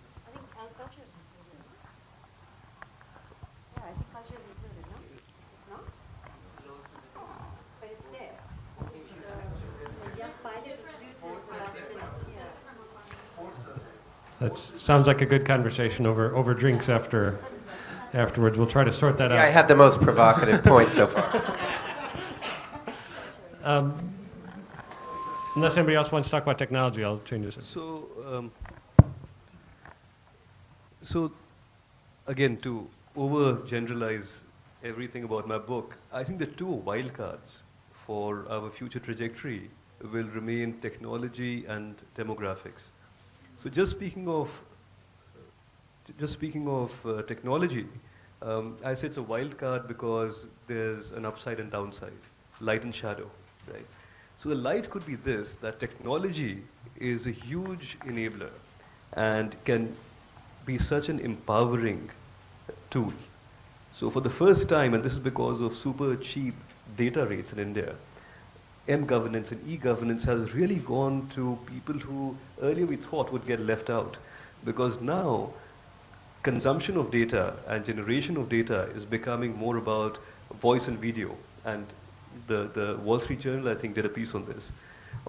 Culture is included. Yeah, I think culture is included, no? It's not? But it's there. The young pilot introduced it last minute. That sounds like a good conversation over drinks afterwards. We'll try to sort that out. Yeah, I had the most provocative point so far. Unless anybody else wants to talk about technology, I'll change this. So again, to overgeneralize everything about my book, I think the 2 wildcards for our future trajectory will remain technology and demographics. So just speaking of technology, I say it's a wild card because there's an upside and downside, light and shadow, right? So the light could be this, that technology is a huge enabler and can be such an empowering tool. So for the first time, and this is because of super cheap data rates in India, M-governance and e-governance has really gone to people who earlier we thought would get left out. Because now, consumption of data and generation of data is becoming more about voice and video. And the Wall Street Journal, I think, did a piece on this,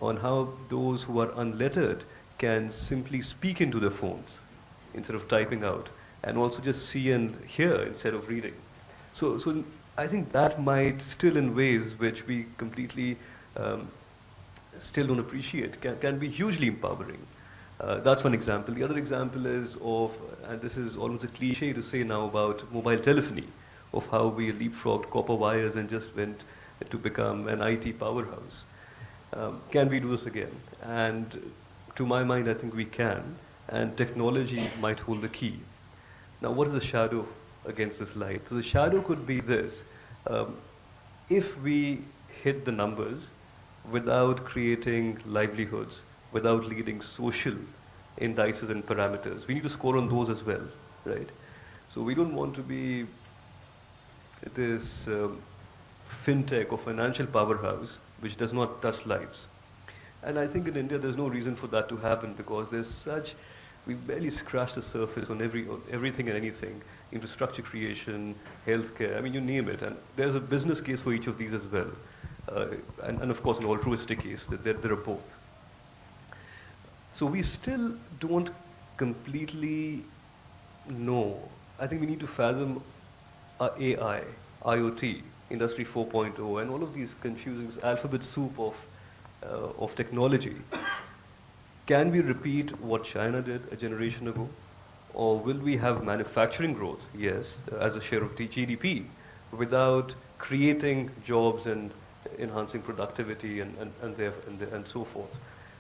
on how those who are unlettered can simply speak into their phones instead of typing out, and also just see and hear instead of reading. So I think that might still, in ways which we completely still don't appreciate, can be hugely empowering. That's one example. The other example is of, and this is almost a cliche to say now about mobile telephony, of how we leapfrogged copper wires and just went to become an IT powerhouse. Can we do this again? And to my mind, I think we can, and technology might hold the key. Now, what is the shadow against this light? So the shadow could be this. If we hit the numbers without creating livelihoods, without leading social indices and parameters, we need to score on those as well, right? So we don't want to be this fintech or financial powerhouse which does not touch lives. And I think in India there's no reason for that to happen, because there's such, we've barely scratched the surface on everything and anything, infrastructure creation, healthcare, I mean, you name it. And there's a business case for each of these as well. And of course an altruistic case, that there are both. So we still don't completely know. I think we need to fathom AI, IoT, Industry 4.0, and all of these confusing alphabet soup of technology. Can we repeat what China did a generation ago? Or will we have manufacturing growth, yes, as a share of GDP, without creating jobs and enhancing productivity and so forth?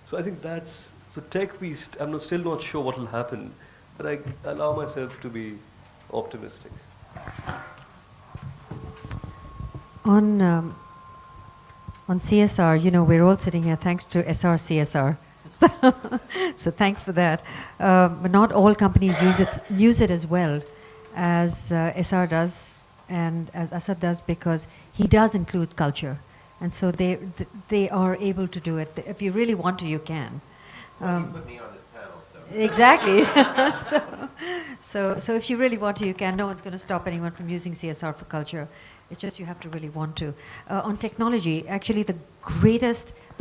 So I think that's, so tech, I'm still not sure what will happen, but I allow myself to be optimistic. On CSR, you know, we're all sitting here thanks to SR CSR. So thanks for that. But not all companies use it as well as SR does and as Asad does, because he does include culture. And so they are able to do it. If you really want to, you can. Well, you put me on this panel, so. Exactly. so if you really want to, you can. No one's going to stop anyone from using CSR for culture. It's just you have to really want to. On technology, actually the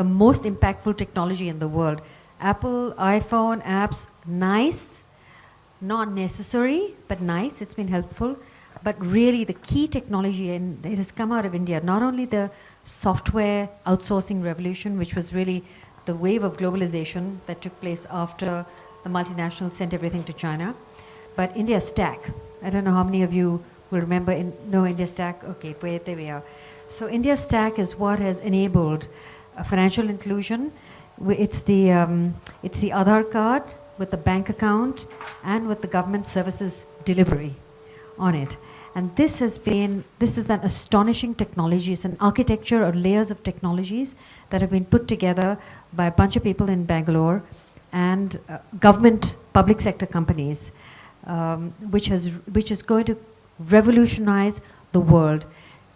most impactful technology in the world, Apple, iPhone, apps, nice, not necessary, but nice, it's been helpful. But really the key technology, and it has come out of India, not only the software outsourcing revolution, which was really the wave of globalization that took place after the multinationals sent everything to China, but India Stack. I don't know how many of you will remember know India Stack. Okay, there we are. So India Stack is what has enabled financial inclusion. It's the Aadhaar card with the bank account and with the government services delivery on it. And this is an astonishing technology. It's an architecture or layers of technologies that have been put together by a bunch of people in Bangalore and government public sector companies, which is going to revolutionize the world.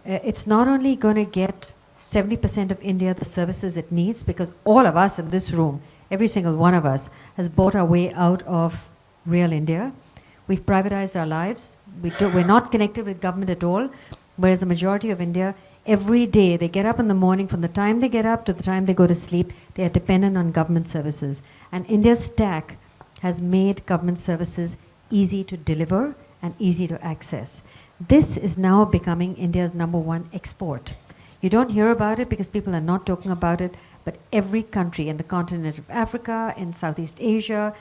It's not only going to get 70% of India the services it needs, because all of us in this room, every single one of us, has bought our way out of real India. We've privatized our lives. We're not connected with government at all, whereas the majority of India, every day they get up in the morning, from the time they get up to the time they go to sleep, they are dependent on government services. And India's Stack has made government services easy to deliver and easy to access. This is now becoming India's #1 export. You don't hear about it because people are not talking about it, but every country in the continent of Africa, in Southeast Asia,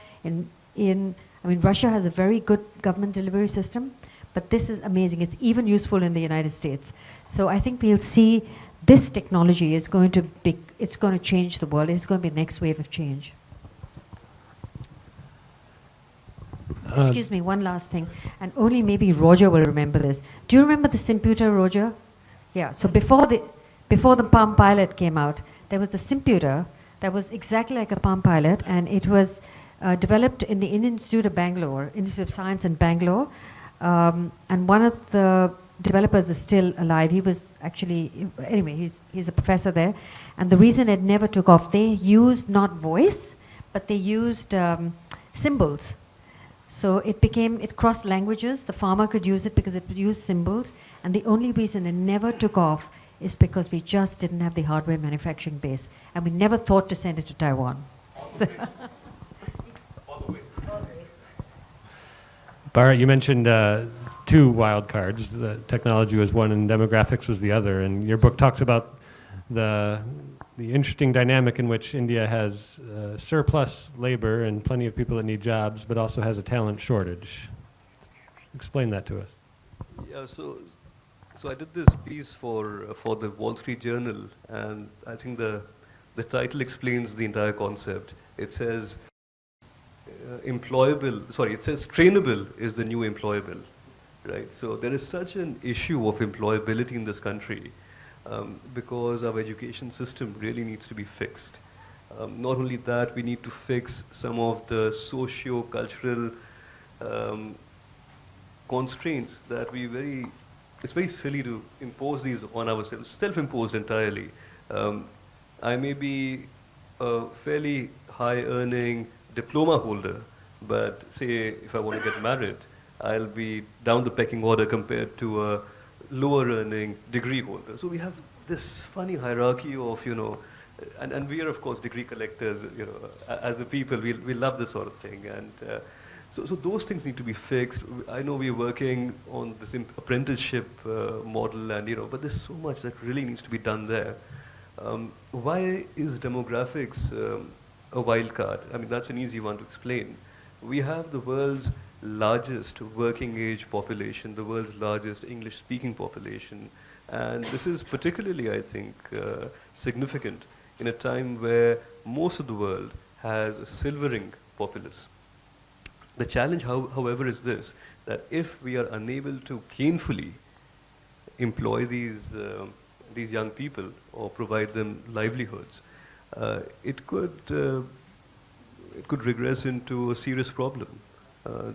Russia has a very good government delivery system, but this is amazing. It's even useful in the United States. So I think we'll see this technology is going to change the world. It's going to be the next wave of change. Excuse me, one last thing, and only maybe Roger will remember this. Do you remember the Simputer, Roger? Yeah, so before the Palm Pilot came out, there was the Simputer that was exactly like a Palm Pilot, and it was developed in the Indian Institute of Bangalore, Institute of Science in Bangalore, and one of the developers is still alive. He was actually, anyway, he's a professor there. And the reason it never took off, they used not voice, but they used symbols. So it crossed languages. The farmer could use it because it used symbols. And the only reason it never took off is because we just didn't have the hardware manufacturing base. And we never thought to send it to Taiwan. So Bharat, you mentioned two wild cards. The technology was one and demographics was the other. And your book talks about the interesting dynamic in which India has surplus labor and plenty of people that need jobs, but also has a talent shortage. Explain that to us. Yeah, so I did this piece for the Wall Street Journal, and I think the title explains the entire concept. It says it says trainable is the new employable, right? So there is such an issue of employability in this country because our education system really needs to be fixed. Not only that, we need to fix some of the socio-cultural constraints that it's very silly to impose these on ourselves, self-imposed entirely. I may be a fairly high-earning diploma holder, but say if I want to get married, I'll be down the pecking order compared to a lower-earning degree holder. So we have this funny hierarchy of, and we are of course degree collectors. As a people, we love this sort of thing, and so those things need to be fixed. I know we're working on this apprenticeship model, and but there's so much that really needs to be done there. Why is demographics a wild card? I mean, that's an easy one to explain. We have the world's largest working age population, the world's largest English-speaking population, and this is particularly, I think, significant in a time where most of the world has a silvering populace. The challenge, however, is this, that if we are unable to gainfully employ these young people or provide them livelihoods, it could regress into a serious problem.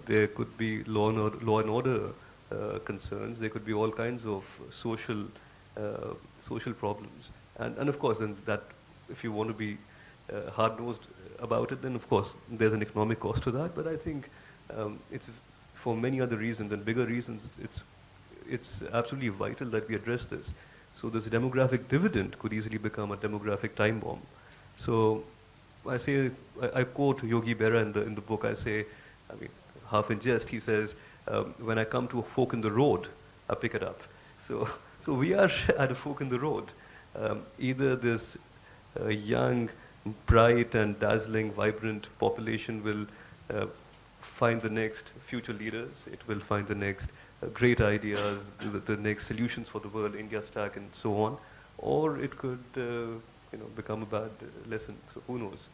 There could be law and order concerns. There could be all kinds of social problems, and of course, then that if you want to be hard-nosed about it, then of course there's an economic cost to that. But I think it's for many other reasons and bigger reasons. It's absolutely vital that we address this. So this demographic dividend could easily become a demographic time bomb. So I quote Yogi Berra in the book. I say, I mean, half in jest, he says, when I come to a fork in the road, I pick it up. So we are at a fork in the road. Either this young, bright and dazzling, vibrant population will find the next future leaders. It will find the next great ideas, the next solutions for the world, India Stack and so on. Or it could become a bad lesson. So who knows?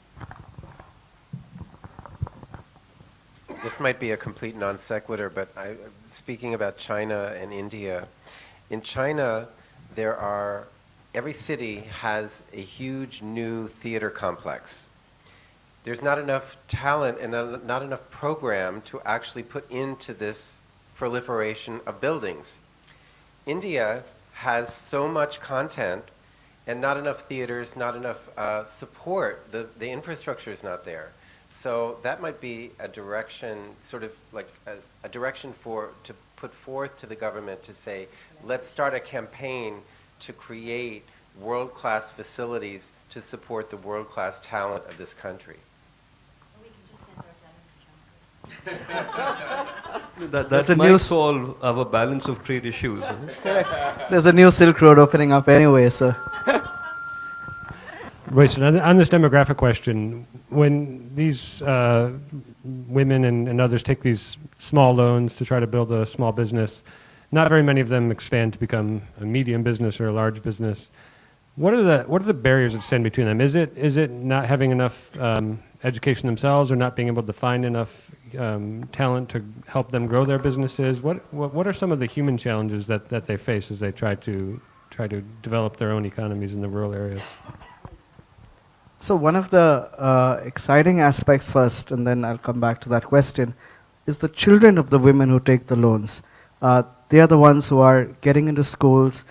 This might be a complete non sequitur, but speaking about China and India, in China, every city has a huge new theater complex. There's not enough talent and not enough program to actually put into this proliferation of buildings. India has so much content and not enough theaters, not enough support. The infrastructure is not there. So that might be a direction, sort of like a direction to put forth to the government to say, let's start a campaign to create world-class facilities to support the world-class talent of this country. We can just send our talent to China. That might solve our balance of trade issues. There's a new Silk Road opening up anyway, so. Right, so on this demographic question, when these women and others take these small loans to try to build a small business, not very many of them expand to become a medium business or a large business. What are the barriers that stand between them? Is it not having enough education themselves, or not being able to find enough talent to help them grow their businesses? What are some of the human challenges that they face as they try to develop their own economies in the rural areas? So one of the exciting aspects first, and then I'll come back to that question, is the children of the women who take the loans. they are the ones who are getting into schools,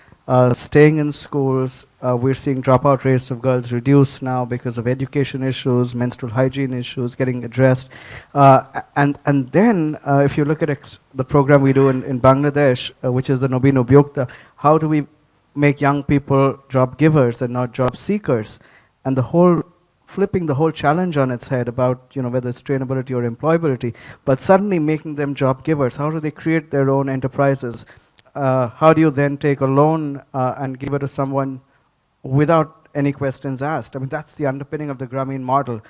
staying in schools. We're seeing dropout rates of girls reduce now because of education issues, menstrual hygiene issues getting addressed. And then, if you look at the program we do in Bangladesh, which is the Nobin Ubyokta, how do we make young people job givers and not job seekers? And the whole flipping the whole challenge on its head about whether it's trainability or employability, but suddenly making them job givers. How do they create their own enterprises? How do you then take a loan and give it to someone without any questions asked? I mean, that's the underpinning of the Grameen model.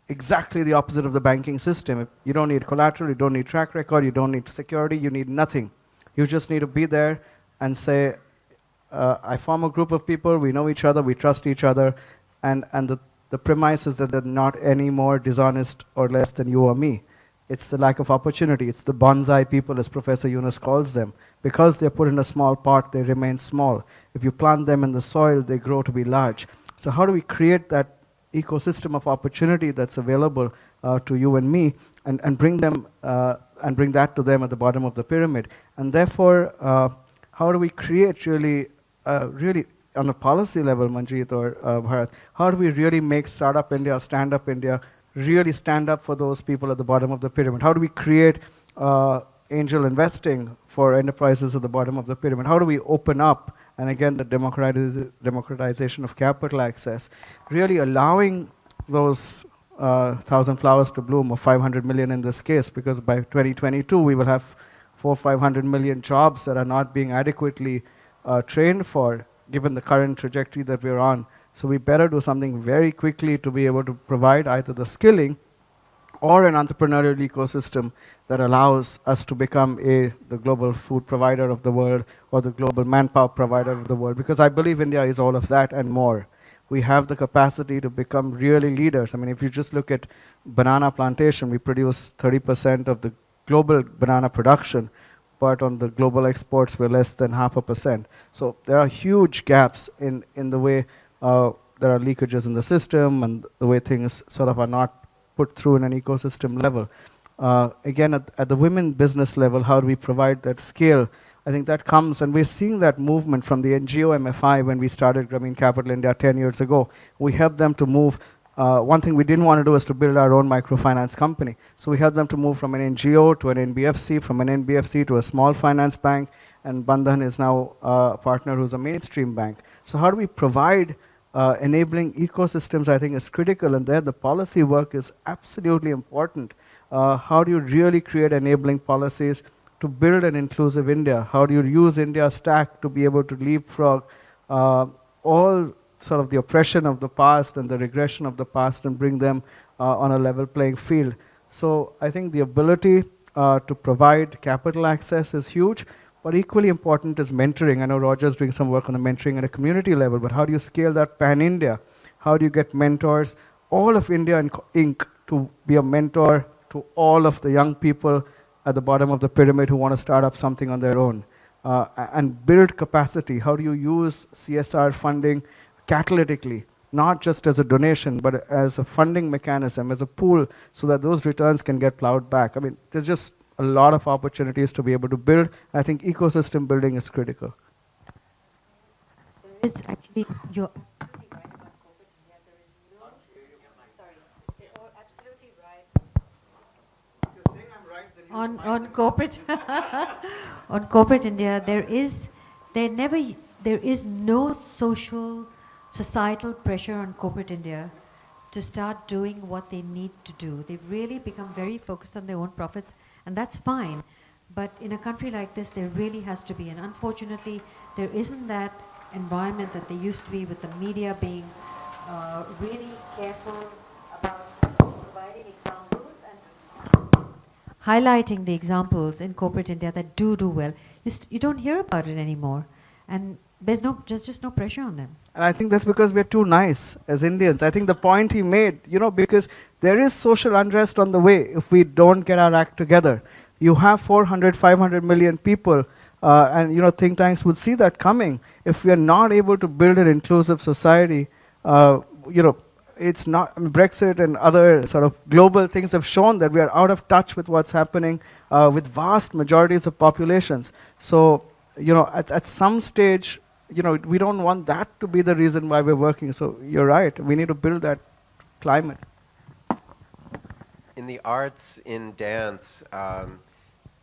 Exactly the opposite of the banking system. You don't need collateral, you don't need track record, you don't need security, you need nothing. You just need to be there and say, I form a group of people, we know each other, we trust each other, and the premise is that they're not any more dishonest or less than you or me. It's the lack of opportunity. It's the bonsai people, as Professor Yunus calls them. Because they're put in a small pot, they remain small. If you plant them in the soil, they grow to be large. So how do we create that ecosystem of opportunity that's available to you and me, and bring them and bring that to them at the bottom of the pyramid? And therefore, how do we create really on a policy level, Manjeet or Bharat, how do we really make Startup India, Stand Up India, really stand up for those people at the bottom of the pyramid? How do we create angel investing for enterprises at the bottom of the pyramid? How do we open up, and again, the democratization of capital access, really allowing those 1,000 flowers to bloom, or 500 million in this case, because by 2022 we will have 400-500 million jobs that are not being adequately trained for, given the current trajectory that we're on. So we better do something very quickly to be able to provide either the skilling or an entrepreneurial ecosystem that allows us to become the global food provider of the world, or the global manpower provider of the world. Because I believe India is all of that and more. We have the capacity to become really leaders. I mean, if you just look at banana plantation, we produce 30% of the global banana production, but on the global exports, we're less than 0.5%. So there are huge gaps in the way there are leakages in the system, and the way things sort of are not put through in an ecosystem level. Again, at the women business level, how do we provide that scale? I think that comes, and we're seeing that movement from the NGO MFI when we started Grameen Capital India 10 years ago. We helped them to move. One thing we didn't want to do is to build our own microfinance company. So we helped them to move from an NGO to an NBFC, from an NBFC to a small finance bank, and Bandhan is now a partner who's a mainstream bank. So how do we provide enabling ecosystems, I think, is critical, and there the policy work is absolutely important. How do you really create enabling policies to build an inclusive India? How do you use India Stack to be able to leapfrog all sort of the oppression of the past and the regression of the past and bring them on a level playing field? So I think the ability to provide capital access is huge, but equally important is mentoring. I know Roger's doing some work on the mentoring at a community level, but how do you scale that pan-India? How do you get mentors, all of India Inc., to be a mentor to all of the young people at the bottom of the pyramid who want to start up something on their own? And build capacity. How do you use CSR funding catalytically, not just as a donation, but as a funding mechanism, as a pool, so that those returns can get plowed back? I mean, there's just a lot of opportunities to be able to build. I think ecosystem building is critical. There is actually, you're absolutely right about corporate India. There is no, sorry, you're absolutely right. If you're saying I'm right, then On corporate, on corporate India, there is no societal pressure on corporate India to start doing what they need to do. They've really become very focused on their own profits, and that's fine. But in a country like this, there really has to be, and unfortunately, there isn't that environment that there used to be, with the media being really careful about providing examples and highlighting the examples in corporate India that do well. You don't hear about it anymore, and there's just no pressure on them. And I think that's because we're too nice as Indians. I think the point he made, because there is social unrest on the way if we don't get our act together. You have 400, 500 million people, and think tanks would see that coming. If we are not able to build an inclusive society, it's not, I mean, Brexit and other sort of global things have shown that we are out of touch with what's happening with vast majorities of populations. So, you know, at some stage, you know, we don't want that to be the reason why we're working. So you're right, we need to build that climate. In the arts, in dance,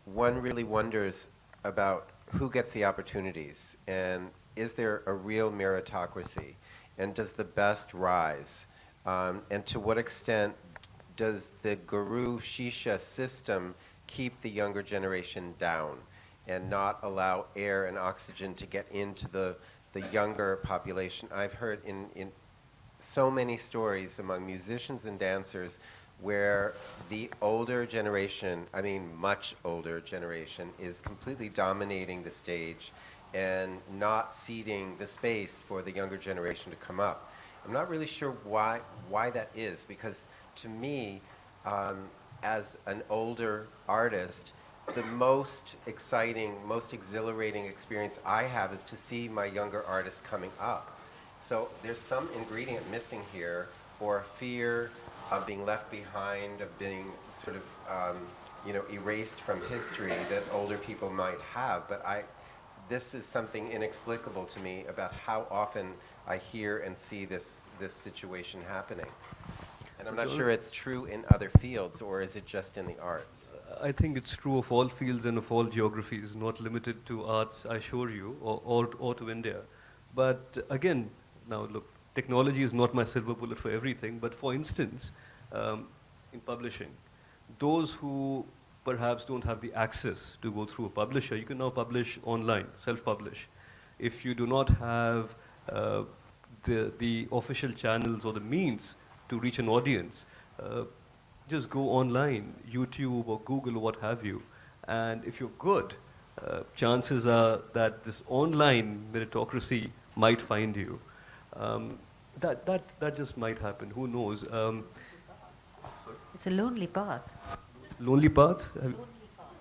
one really wonders about who gets the opportunities, and is there a real meritocracy, and does the best rise, and to what extent does the guru shisha system keep the younger generation down and not allow air and oxygen to get into the younger population? I've heard in so many stories among musicians and dancers where the older generation, I mean much older generation, is completely dominating the stage and not ceding the space for the younger generation to come up. I'm not really sure why that is, because to me, as an older artist, the most exciting, most exhilarating experience I have is to see my younger artists coming up. So there's some ingredient missing here, or fear of being left behind, of being sort of, you know, erased from history that older people might have. But this is something inexplicable to me about how often I hear and see this situation happening. And I'm not sure it's true in other fields, or is it just in the arts? I think it's true of all fields and of all geographies, not limited to arts, I assure you, or to India. But again, now look, technology is not my silver bullet for everything, but for instance, in publishing, those who perhaps don't have the access to go through a publisher, you can now publish online, self-publish. If you do not have the official channels or the means to reach an audience, just go online, YouTube or Google or what have you, and if you're good, chances are that this online meritocracy might find you. That just might happen, who knows. It's a lonely path. Lonely path? Lonely path.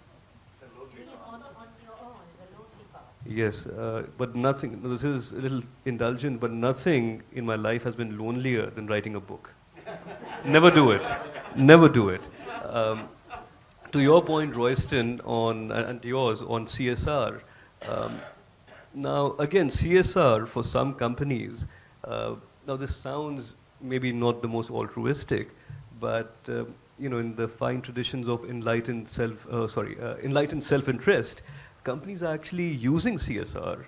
Being on your own is a lonely path. Yes, but nothing, this is a little indulgent, but nothing in my life has been lonelier than writing a book. Never do it. Never do it. To your point, Royston, and yours on CSR, now again, CSR for some companies, now this sounds maybe not the most altruistic, but you know, in the fine traditions of enlightened self-interest, companies are actually using CSR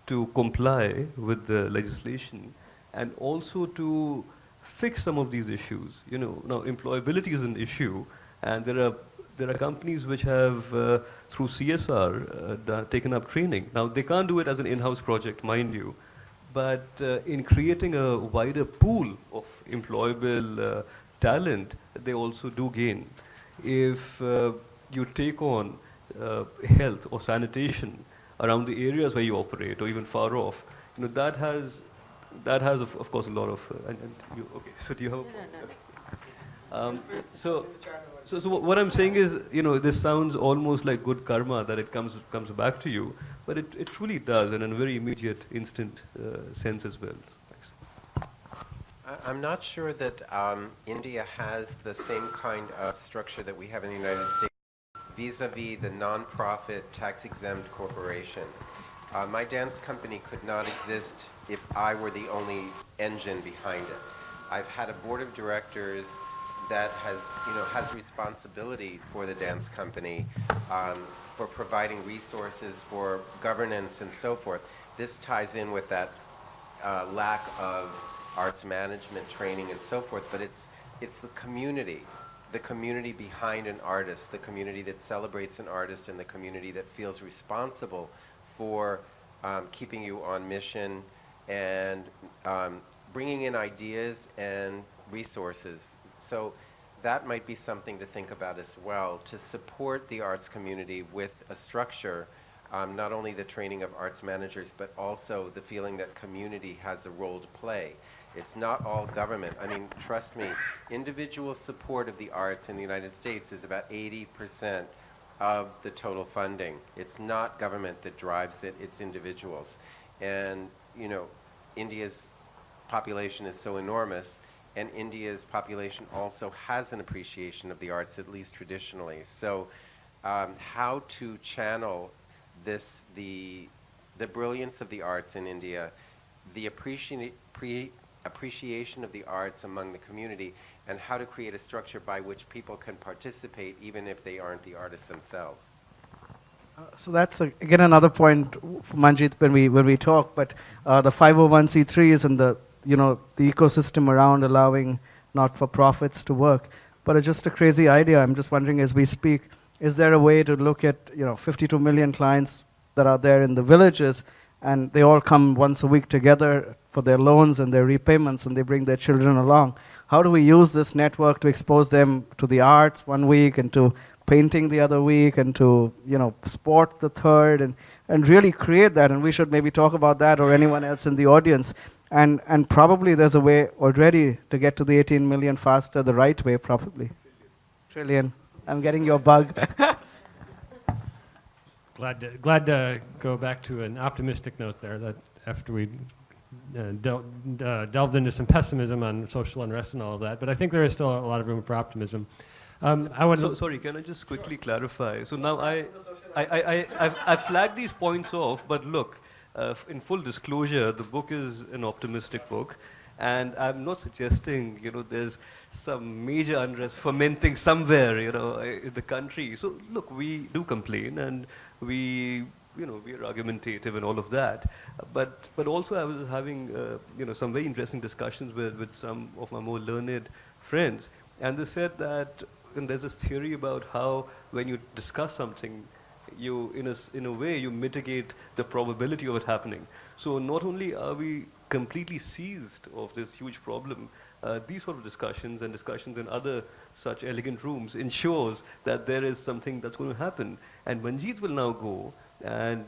to comply with the legislation and also to fix some of these issues. You know, now employability is an issue, and there are companies which have through CSR taken up training. Now they can't do it as an in-house project, mind you, but in creating a wider pool of employable talent, they also do gain. If you take on health or sanitation around the areas where you operate, or even far off, you know, that has of course a lot of. And you, okay, so do you have? So what I'm saying is, you know, this sounds almost like good karma, that it comes back to you, but it truly does, and in a very immediate, instant sense as well. Thanks. I'm not sure that India has the same kind of structure that we have in the United States vis-a-vis the non-profit tax-exempt corporation. My dance company could not exist if I were the only engine behind it. I've had a board of directors that has responsibility for the dance company, for providing resources, for governance and so forth. This ties in with that lack of arts management training and so forth, but it's the community behind an artist, the community that celebrates an artist, and the community that feels responsible for keeping you on mission and bringing in ideas and resources. So that might be something to think about as well, to support the arts community with a structure, not only the training of arts managers, but also the feeling that community has a role to play. It's not all government. I mean, trust me, individual support of the arts in the United States is about 80% of the total funding. It's not government that drives it, it's individuals. And, you know, India's population is so enormous, and India's population also has an appreciation of the arts, at least traditionally. So how to channel the brilliance of the arts in India, the appreciation of the arts among the community, and how to create a structure by which people can participate even if they aren't the artists themselves. So that's again another point, Manjit, when we talk. But the 501c3s and the ecosystem around allowing not-for-profits to work. But it's just a crazy idea. I'm just wondering, as we speak, is there a way to look at 52 million clients that are there in the villages, and they all come once a week together for their loans and their repayments, and they bring their children along? How do we use this network to expose them to the arts one week and to painting the other week and to sport the third, and really create that? And we should maybe talk about that, or anyone else in the audience. And probably there's a way already to get to the 18 million faster, the right way, probably. Trillion. I'm getting your bug. Glad to go back to an optimistic note there, that after we delved into some pessimism on social unrest and all of that, but I think there is still a lot of room for optimism. Sorry, can I just quickly clarify? So now I've flagged these points off, but look, in full disclosure, the book is an optimistic book, and I'm not suggesting there's some major unrest fermenting somewhere in the country. So look, we do complain, and we are argumentative and all of that, but also I was having some very interesting discussions with some of my more learned friends, and they said that there's this theory about how when you discuss something, you in a way you mitigate the probability of it happening. So not only are we completely seized of this huge problem, these sort of discussions and discussions in other such elegant rooms ensures that there is something that's going to happen. And Manjit will now go and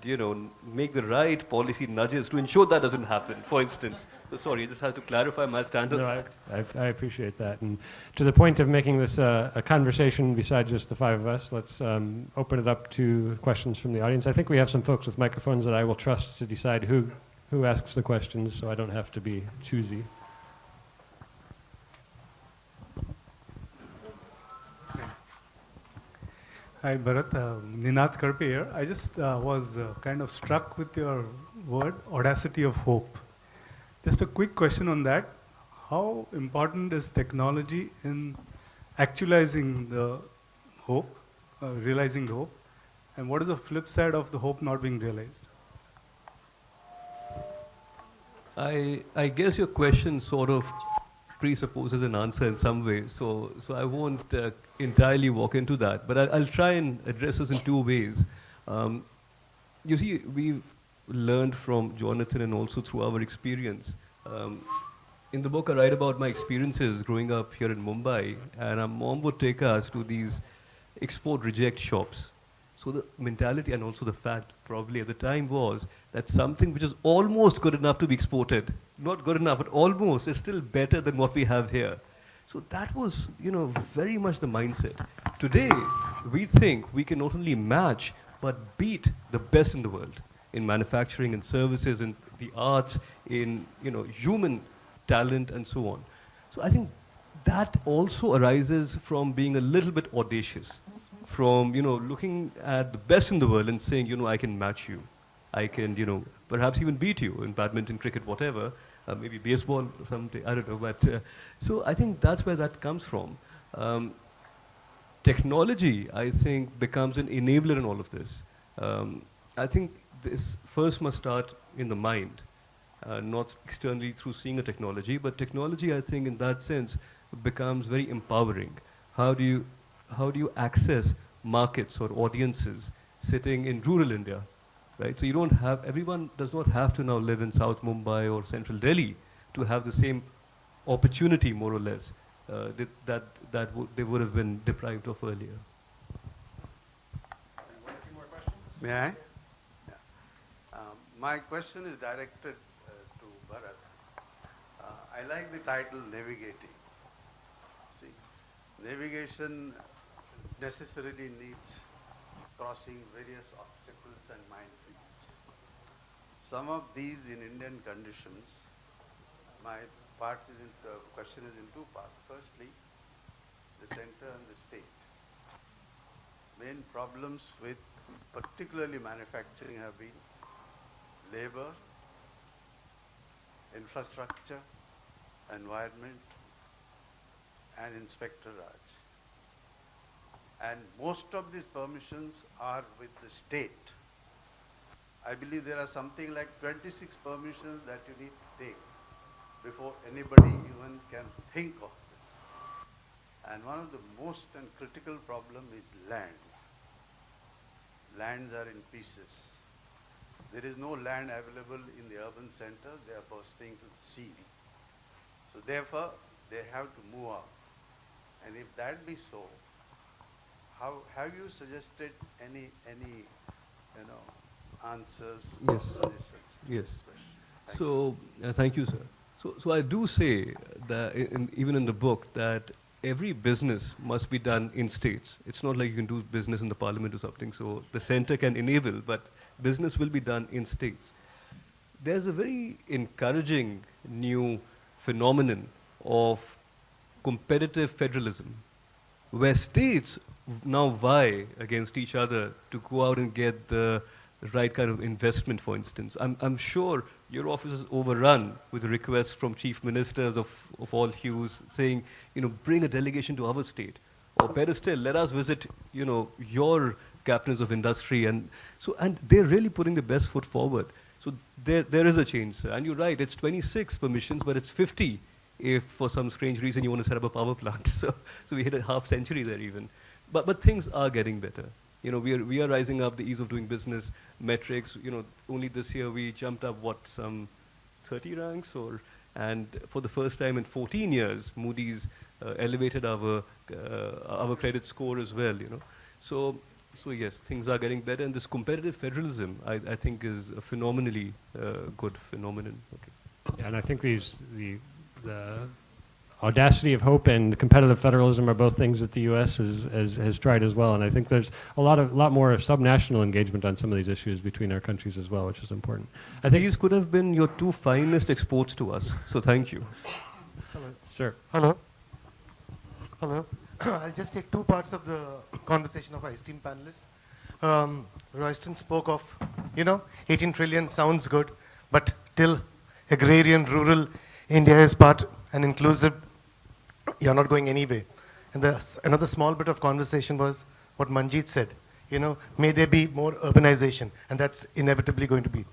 make the right policy nudges to ensure that doesn't happen, for instance. So sorry, I just have to clarify my stand on that. I appreciate that. And to the point of making this a conversation besides just the five of us, let's open it up to questions from the audience. I think we have some folks with microphones that I will trust to decide who asks the questions, so I don't have to be choosy. Hi, Bharat. Ninath Karpe here. I just was kind of struck with your word, audacity of hope. Just a quick question on that. How important is technology in actualizing the hope, realizing the hope? And what is the flip side of the hope not being realized? I guess your question sort of presupposes an answer in some way, so I won't entirely walk into that, but I'll try and address this in two ways. You see, we've learned from Jonathan and also through our experience. In the book, I write about my experiences growing up here in Mumbai, and our mom would take us to these export reject shops. So the mentality and also the fact probably at the time was that something which is almost good enough to be exported, not good enough, but almost, is still better than what we have here. So that was, very much the mindset. Today, we think we can not only match, but beat the best in the world in manufacturing and services, in the arts, in, human talent and so on. So I think that also arises from being a little bit audacious, from, looking at the best in the world and saying, I can match you. I can, perhaps even beat you in badminton, cricket, whatever, maybe baseball someday, I don't know. But so I think that's where that comes from. Technology, I think, becomes an enabler in all of this. I think this first must start in the mind, not externally through seeing a technology, but technology, I think, in that sense, becomes very empowering. How do you access markets or audiences sitting in rural India? Right? So everyone does not have to now live in South Mumbai or Central Delhi to have the same opportunity, more or less, that they would have been deprived of earlier. May I? Yeah. My question is directed to Bharat. I like the title Navigating. See, navigation necessarily needs crossing various obstacles and minefields. Some of these in Indian conditions my question is in two parts. Firstly, the center and the state. Main problems with particularly manufacturing have been labor, infrastructure, environment, and Inspector Raj. And most of these permissions are with the state. I believe there are something like 26 permissions that you need to take before anybody even can think of this. And one of the most and critical problem is land. Lands are in pieces. There is no land available in the urban center. They are bursting to the sea. So therefore, they have to move out. And if that be so, how have you suggested any answers, Yes. suggestions? Yes. Thank So, thank you, sir. So I do say that even in the book that every business must be done in states. It's not like you can do business in the parliament or something. So the center can enable, but business will be done in states. There's a very encouraging new phenomenon of competitive federalism, where states now vie against each other to go out and get the right kind of investment, for instance. I'm sure your office is overrun with requests from chief ministers of all hues saying, bring a delegation to our state. Or better still, let us visit, your captains of industry. And they're really putting the best foot forward. So there is a change, sir. And you're right, it's 26 permissions, but it's 50 if for some strange reason you want to set up a power plant. So we hit a half century there even. But things are getting better. We are rising up the ease of doing business metrics. Only this year we jumped up, some 30 ranks? And for the first time in 14 years, Moody's elevated our credit score as well, So yes, things are getting better. And this competitive federalism, I think, is a phenomenally good phenomenon. Okay. Yeah, and I think the audacity of hope and competitive federalism are both things that the U.S. has tried as well. And I think there's a lot more subnational engagement on some of these issues between our countries as well, which is important. I think these could have been your two finest exports to us. So thank you. Hello. Sir. Hello. Hello. I'll just take two parts of the conversation of our esteemed panelists. Royston spoke of, 18 trillion sounds good, but till agrarian, rural India is part and inclusive, you're not going anywhere. And another small bit of conversation was what Manjeet said. May there be more urbanization, and that's inevitably going to be.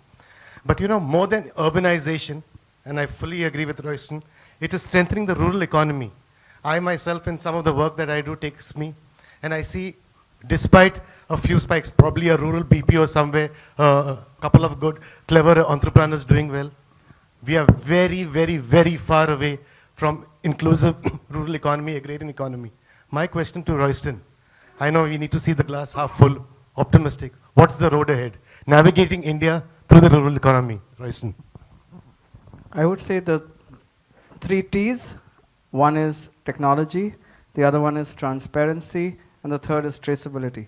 But more than urbanization, and I fully agree with Royston, it is strengthening the rural economy. I myself, in some of the work that I do, takes me, and I see, despite a few spikes, probably a rural BPO somewhere, a couple of good, clever entrepreneurs doing well, we are very, very, very far away from inclusive rural economy, agrarian economy. My question to Royston, I know we need to see the glass half full, optimistic. What's the road ahead? Navigating India through the rural economy, Royston. I would say the 3 T's. One is technology, the other one is transparency, and the third is traceability.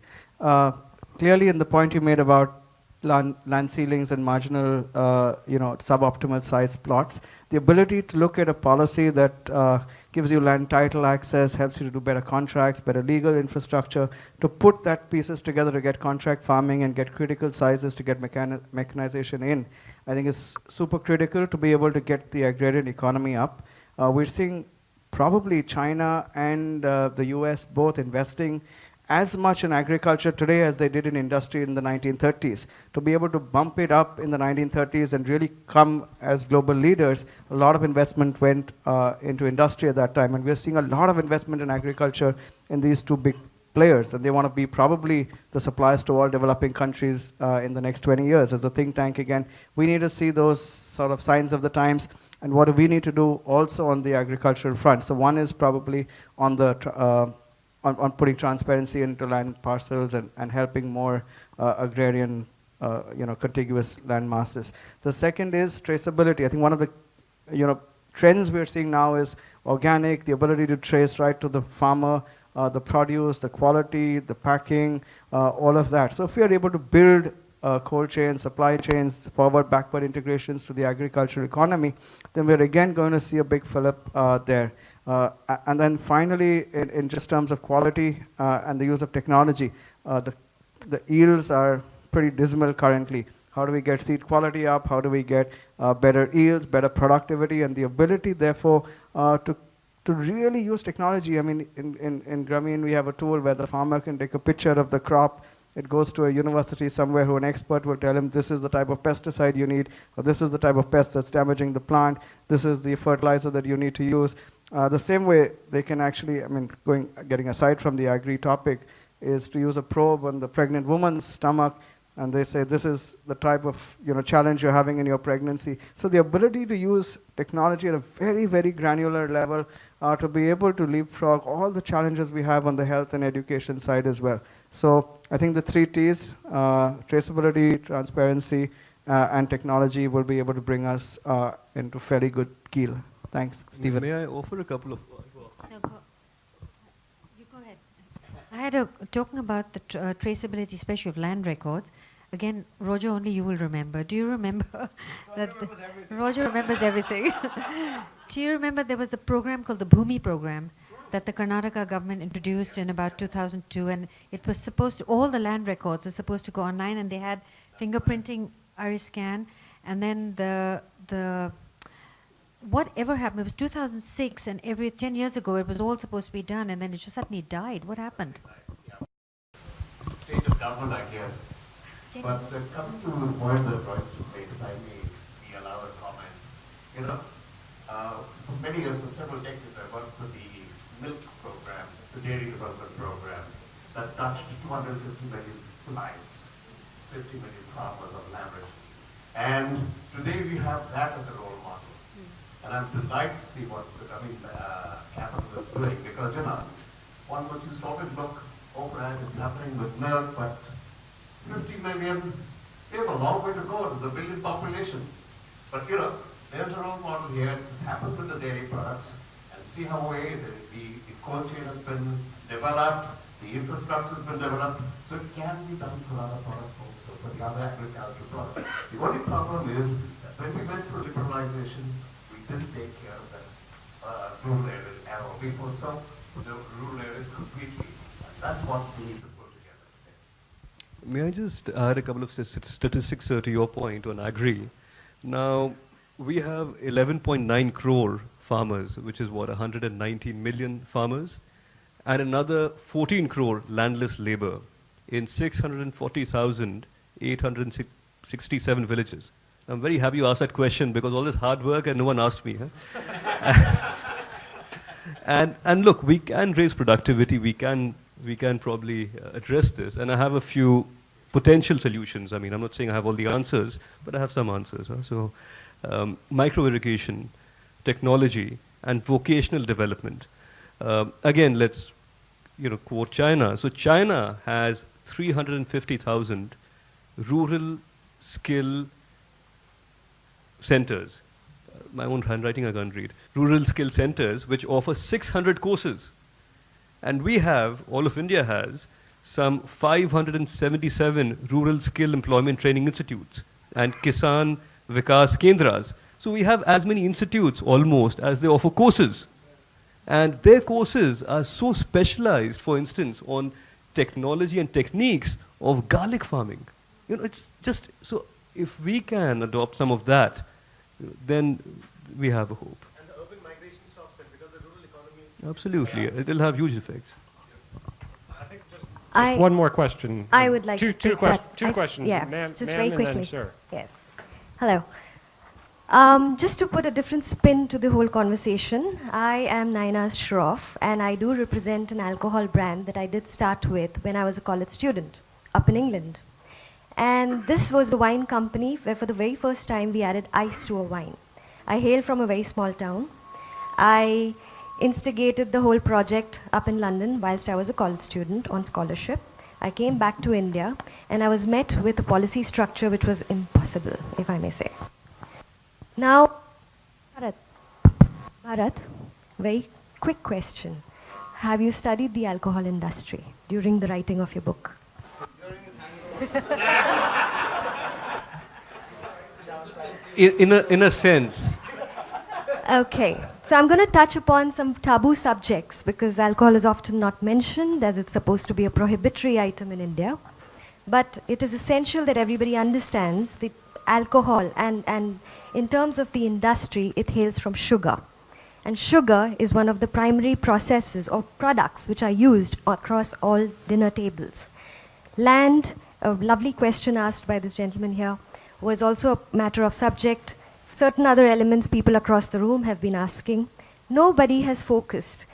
Clearly, in the point you made about land ceilings and marginal, suboptimal size plots, the ability to look at a policy that gives you land title access, helps you to do better contracts, better legal infrastructure, to put that pieces together to get contract farming and get critical sizes to get mechanization in, I think is super critical to be able to get the agrarian economy up. We're seeing probably China and the US both investing as much in agriculture today as they did in industry in the 1930s. To be able to bump it up in the 1930s and really come as global leaders, a lot of investment went into industry at that time. And we're seeing a lot of investment in agriculture in these two big players. And they want to be probably the suppliers to all developing countries in the next 20 years. As a think tank, again, we need to see those sort of signs of the times. And what do we need to do also on the agricultural front? So one is probably on the on putting transparency into land parcels and helping more agrarian, contiguous land masses. The second is traceability. I think one of the, trends we're seeing now is organic, the ability to trace right to the farmer, the produce, the quality, the packing, all of that. So if we are able to build cold chains, supply chains, forward, backward integrations to the agricultural economy, then we're again going to see a big fillip there. And then finally, in just terms of quality and the use of technology, the yields are pretty dismal currently. How do we get seed quality up? How do we get better yields, better productivity, and the ability, therefore, to really use technology? I mean, in Grameen, we have a tool where the farmer can take a picture of the crop. It goes to a university somewhere who an expert will tell him this is the type of pesticide you need, or this is the type of pest that's damaging the plant, this is the fertilizer that you need to use. The same way they can actually, I mean, getting aside from the agri topic, is to use a probe on the pregnant woman's stomach, and they say this is the type of challenge you're having in your pregnancy. So the ability to use technology at a very, very granular level to be able to leapfrog all the challenges we have on the health and education side as well. So I think the 3 T's, traceability, transparency, and technology will be able to bring us into fairly good keel. Thanks, Stephen. May I offer a couple of... No, you go ahead. I had talking about the traceability, especially of land records. Again, Roger, only you will remember. Do you remember that Roger remembers everything? Do you remember there was a program called the Bhumi program that the Karnataka government introduced in about 2002, and it was supposed to, all the land records are supposed to go online, and they had fingerprinting, iris scan, and then the whatever happened, it was 2006, and every 10 years ago it was all supposed to be done, and then it just suddenly died. What happened? State of government, I guess. But coming to the point that Royston made, if I may be allowed a comment. For many years, for several decades, I worked for the milk program, the dairy development program, that touched 250 million lives, 50 million farmers of Lamberton. And today we have that as a role model. And I'm delighted to see what Capital is doing, because one would just always look over at it's happening with milk, but 50 million, we have a long way to go to the billion population. But there's a role model here. It's happened with the dairy products, and see how the cold chain has been developed, the infrastructure has been developed, so it can be done for other products also, for the other agricultural products. The only problem is that when we went through liberalization, we didn't take care of the rural areas at all. We foresaw the rural areas completely, and that's what we need to put together today. May I just add a couple of statistics to your point on agri? Now, we have 11.9 crore farmers, which is what, 119 million farmers, and another 14 crore landless labor in 640,867 villages. I'm very happy you asked that question, because all this hard work and no one asked me. Huh? and look, we can raise productivity, we can probably address this, and I have a few potential solutions. I mean, I'm not saying I have all the answers, but I have some answers. Huh? So, micro irrigation, technology, and vocational development. Again, let's quote China. So China has 350,000 rural skill centers. My own handwriting I can't read. Rural skill centers which offer 600 courses. And we have, all of India has, some 577 rural skill employment training institutes and Kisan Vikas Kendras. So we have as many institutes almost as they offer courses. And their courses are so specialized, for instance, on technology and techniques of garlic farming. It's just, so if we can adopt some of that, then we have a hope. And the urban migration stops then, because the rural economy... Absolutely, it will have huge effects. I think just one more question. I would like two to two questions. Yeah, ma'am, just ma'am very and quickly. then sir. Yes. Hello. Just to put a different spin to the whole conversation, I am Naina Shroff, and I do represent an alcohol brand that I did start with when I was a college student up in England. And this was a wine company where for the very first time we added ice to a wine. I hail from a very small town. I instigated the whole project up in London whilst I was a college student on scholarship. I came back to India and I was met with a policy structure which was impossible, if I may say. Now, Bharat, very quick question. Have you studied the alcohol industry during the writing of your book? in a sense. Okay, so I'm going to touch upon some taboo subjects because alcohol is often not mentioned as it's supposed to be a prohibitory item in India. But it is essential that everybody understands the alcohol and in terms of the industry, it hails from sugar. And sugar is one of the primary processes or products which are used across all dinner tables. Land, a lovely question asked by this gentleman here, was also a matter of subject. Certain other elements people across the room have been asking. Nobody has focused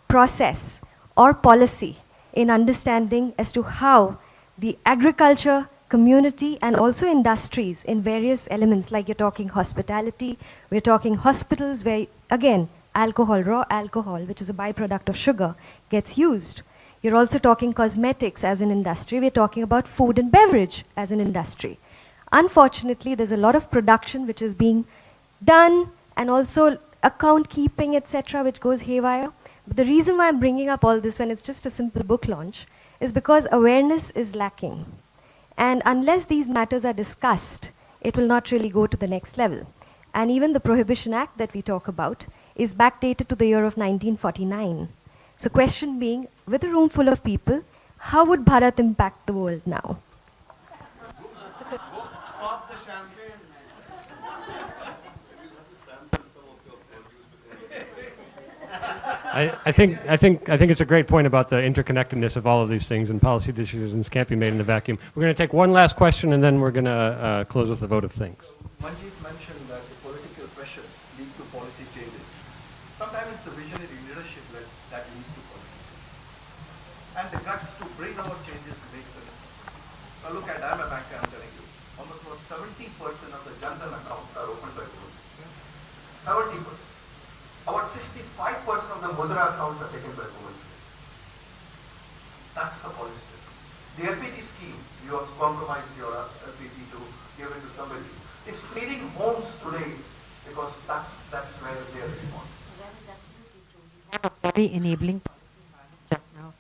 process or policy in understanding as to how the agriculture, community, and also industries in various elements, like you're talking hospitality, we're talking hospitals where, again, alcohol, raw alcohol, which is a byproduct of sugar, gets used. You're also talking cosmetics as an industry. We're talking about food and beverage as an industry. Unfortunately, there's a lot of production which is being done and also account keeping, etc., which goes haywire. But the reason why I'm bringing up all this when it's just a simple book launch is because awareness is lacking. And unless these matters are discussed, it will not really go to the next level. And even the Prohibition Act that we talk about is backdated to the year of 1949. So question being, with a room full of people, how would Bharat impact the world now? I think it's a great point about the interconnectedness of all of these things, and policy decisions can't be made in a vacuum. We're going to take one last question, and then we're going to close with a vote of thanks. Manjeet mentioned that the political pressure leads to policy changes. Sometimes it's the visionary leadership that leads to policy changes. And the guts to bring about changes makes the difference. Now look at, I'm a banker, I'm telling you, almost about 70% of the Jan Dhan accounts are opened by women. 70%. About 65% of the Mudra accounts are taken by women. That's the policy difference. The LPG scheme, you have compromised your LPG to give it to somebody, is feeding homes today because that's where they are responding. Very enabling just now.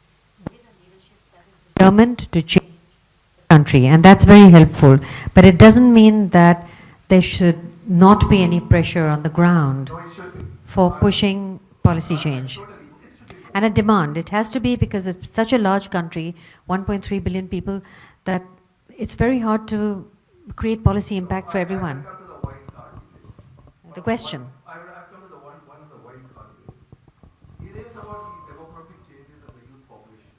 Determined to change the country, and that's very helpful. But it doesn't mean that there should not be any pressure on the ground for pushing policy change. And a demand. It has to be because it's such a large country, 1.3 billion people, that it's very hard to create policy impact for everyone. The question. I will come to the one of the wild card ways. It is about the demographic changes of the youth population.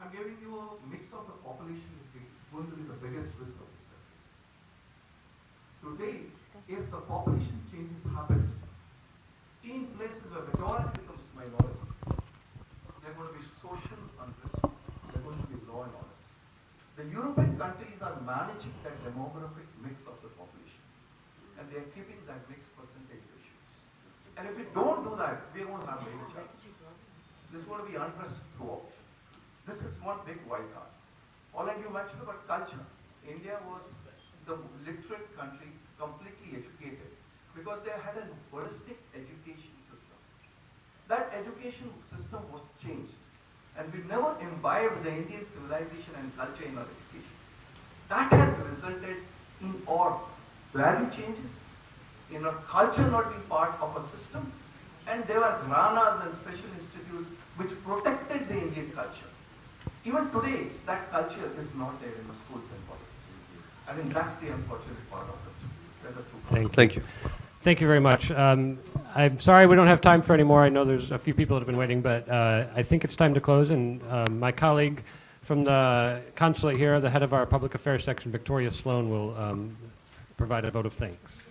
I'm giving you a mix of the population which is going to be the biggest risk of this country. Today, if the population changes happens, in places where majority becomes minority, there are going to be social unrest, there are going to be law and orders. The European countries are managing that demographic mix of the population, and they are keeping that mixed percentage ratios. And if we don't do that, we are going to have major challenges. This is going to be unrest throughout. This is one big wild card. All you mentioned about culture. India was the literate country, completely educated, because they had a holistic education system. That education system was changed, and we never imbibed the Indian civilization and culture in our education. That has resulted in our value changes, in our culture not being part of a system, and there were gharanas and special institutes which protected the Indian culture. Even today, that culture is not there in the schools and colleges. I think that's the unfortunate part of it. Thank you. Thank you very much. I'm sorry we don't have time for any more. I know there's a few people that have been waiting, but I think it's time to close. And my colleague from the consulate here, the head of our public affairs section, Victoria Sloan, will provide a vote of thanks.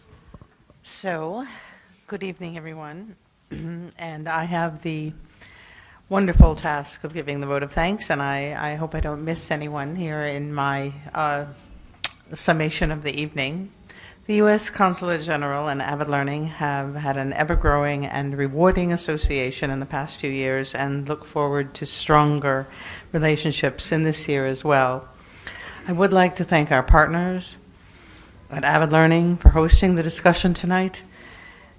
So, good evening, everyone. And I have the wonderful task of giving the vote of thanks, and I hope I don't miss anyone here in my summation of the evening. The U.S. Consulate General and Avid Learning have had an ever-growing and rewarding association in the past few years and look forward to stronger relationships in this year as well. I would like to thank our partners at Avid Learning for hosting the discussion tonight.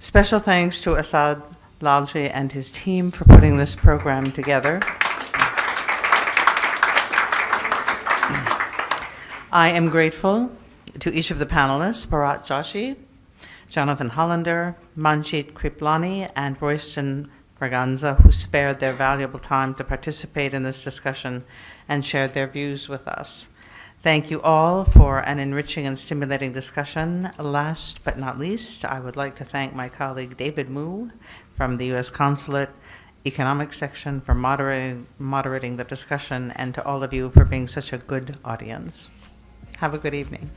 Special thanks to Asad Lalji and his team for putting this program together. I am grateful to each of the panelists, Bharat Joshi, Jonathan Hollander, Manjit Kriplani, and Royston Braganza, who spared their valuable time to participate in this discussion and shared their views with us. Thank you all for an enriching and stimulating discussion. Last but not least, I would like to thank my colleague David Moo from the U.S. Consulate Economic Section for moderating the discussion, and to all of you for being such a good audience. Have a good evening.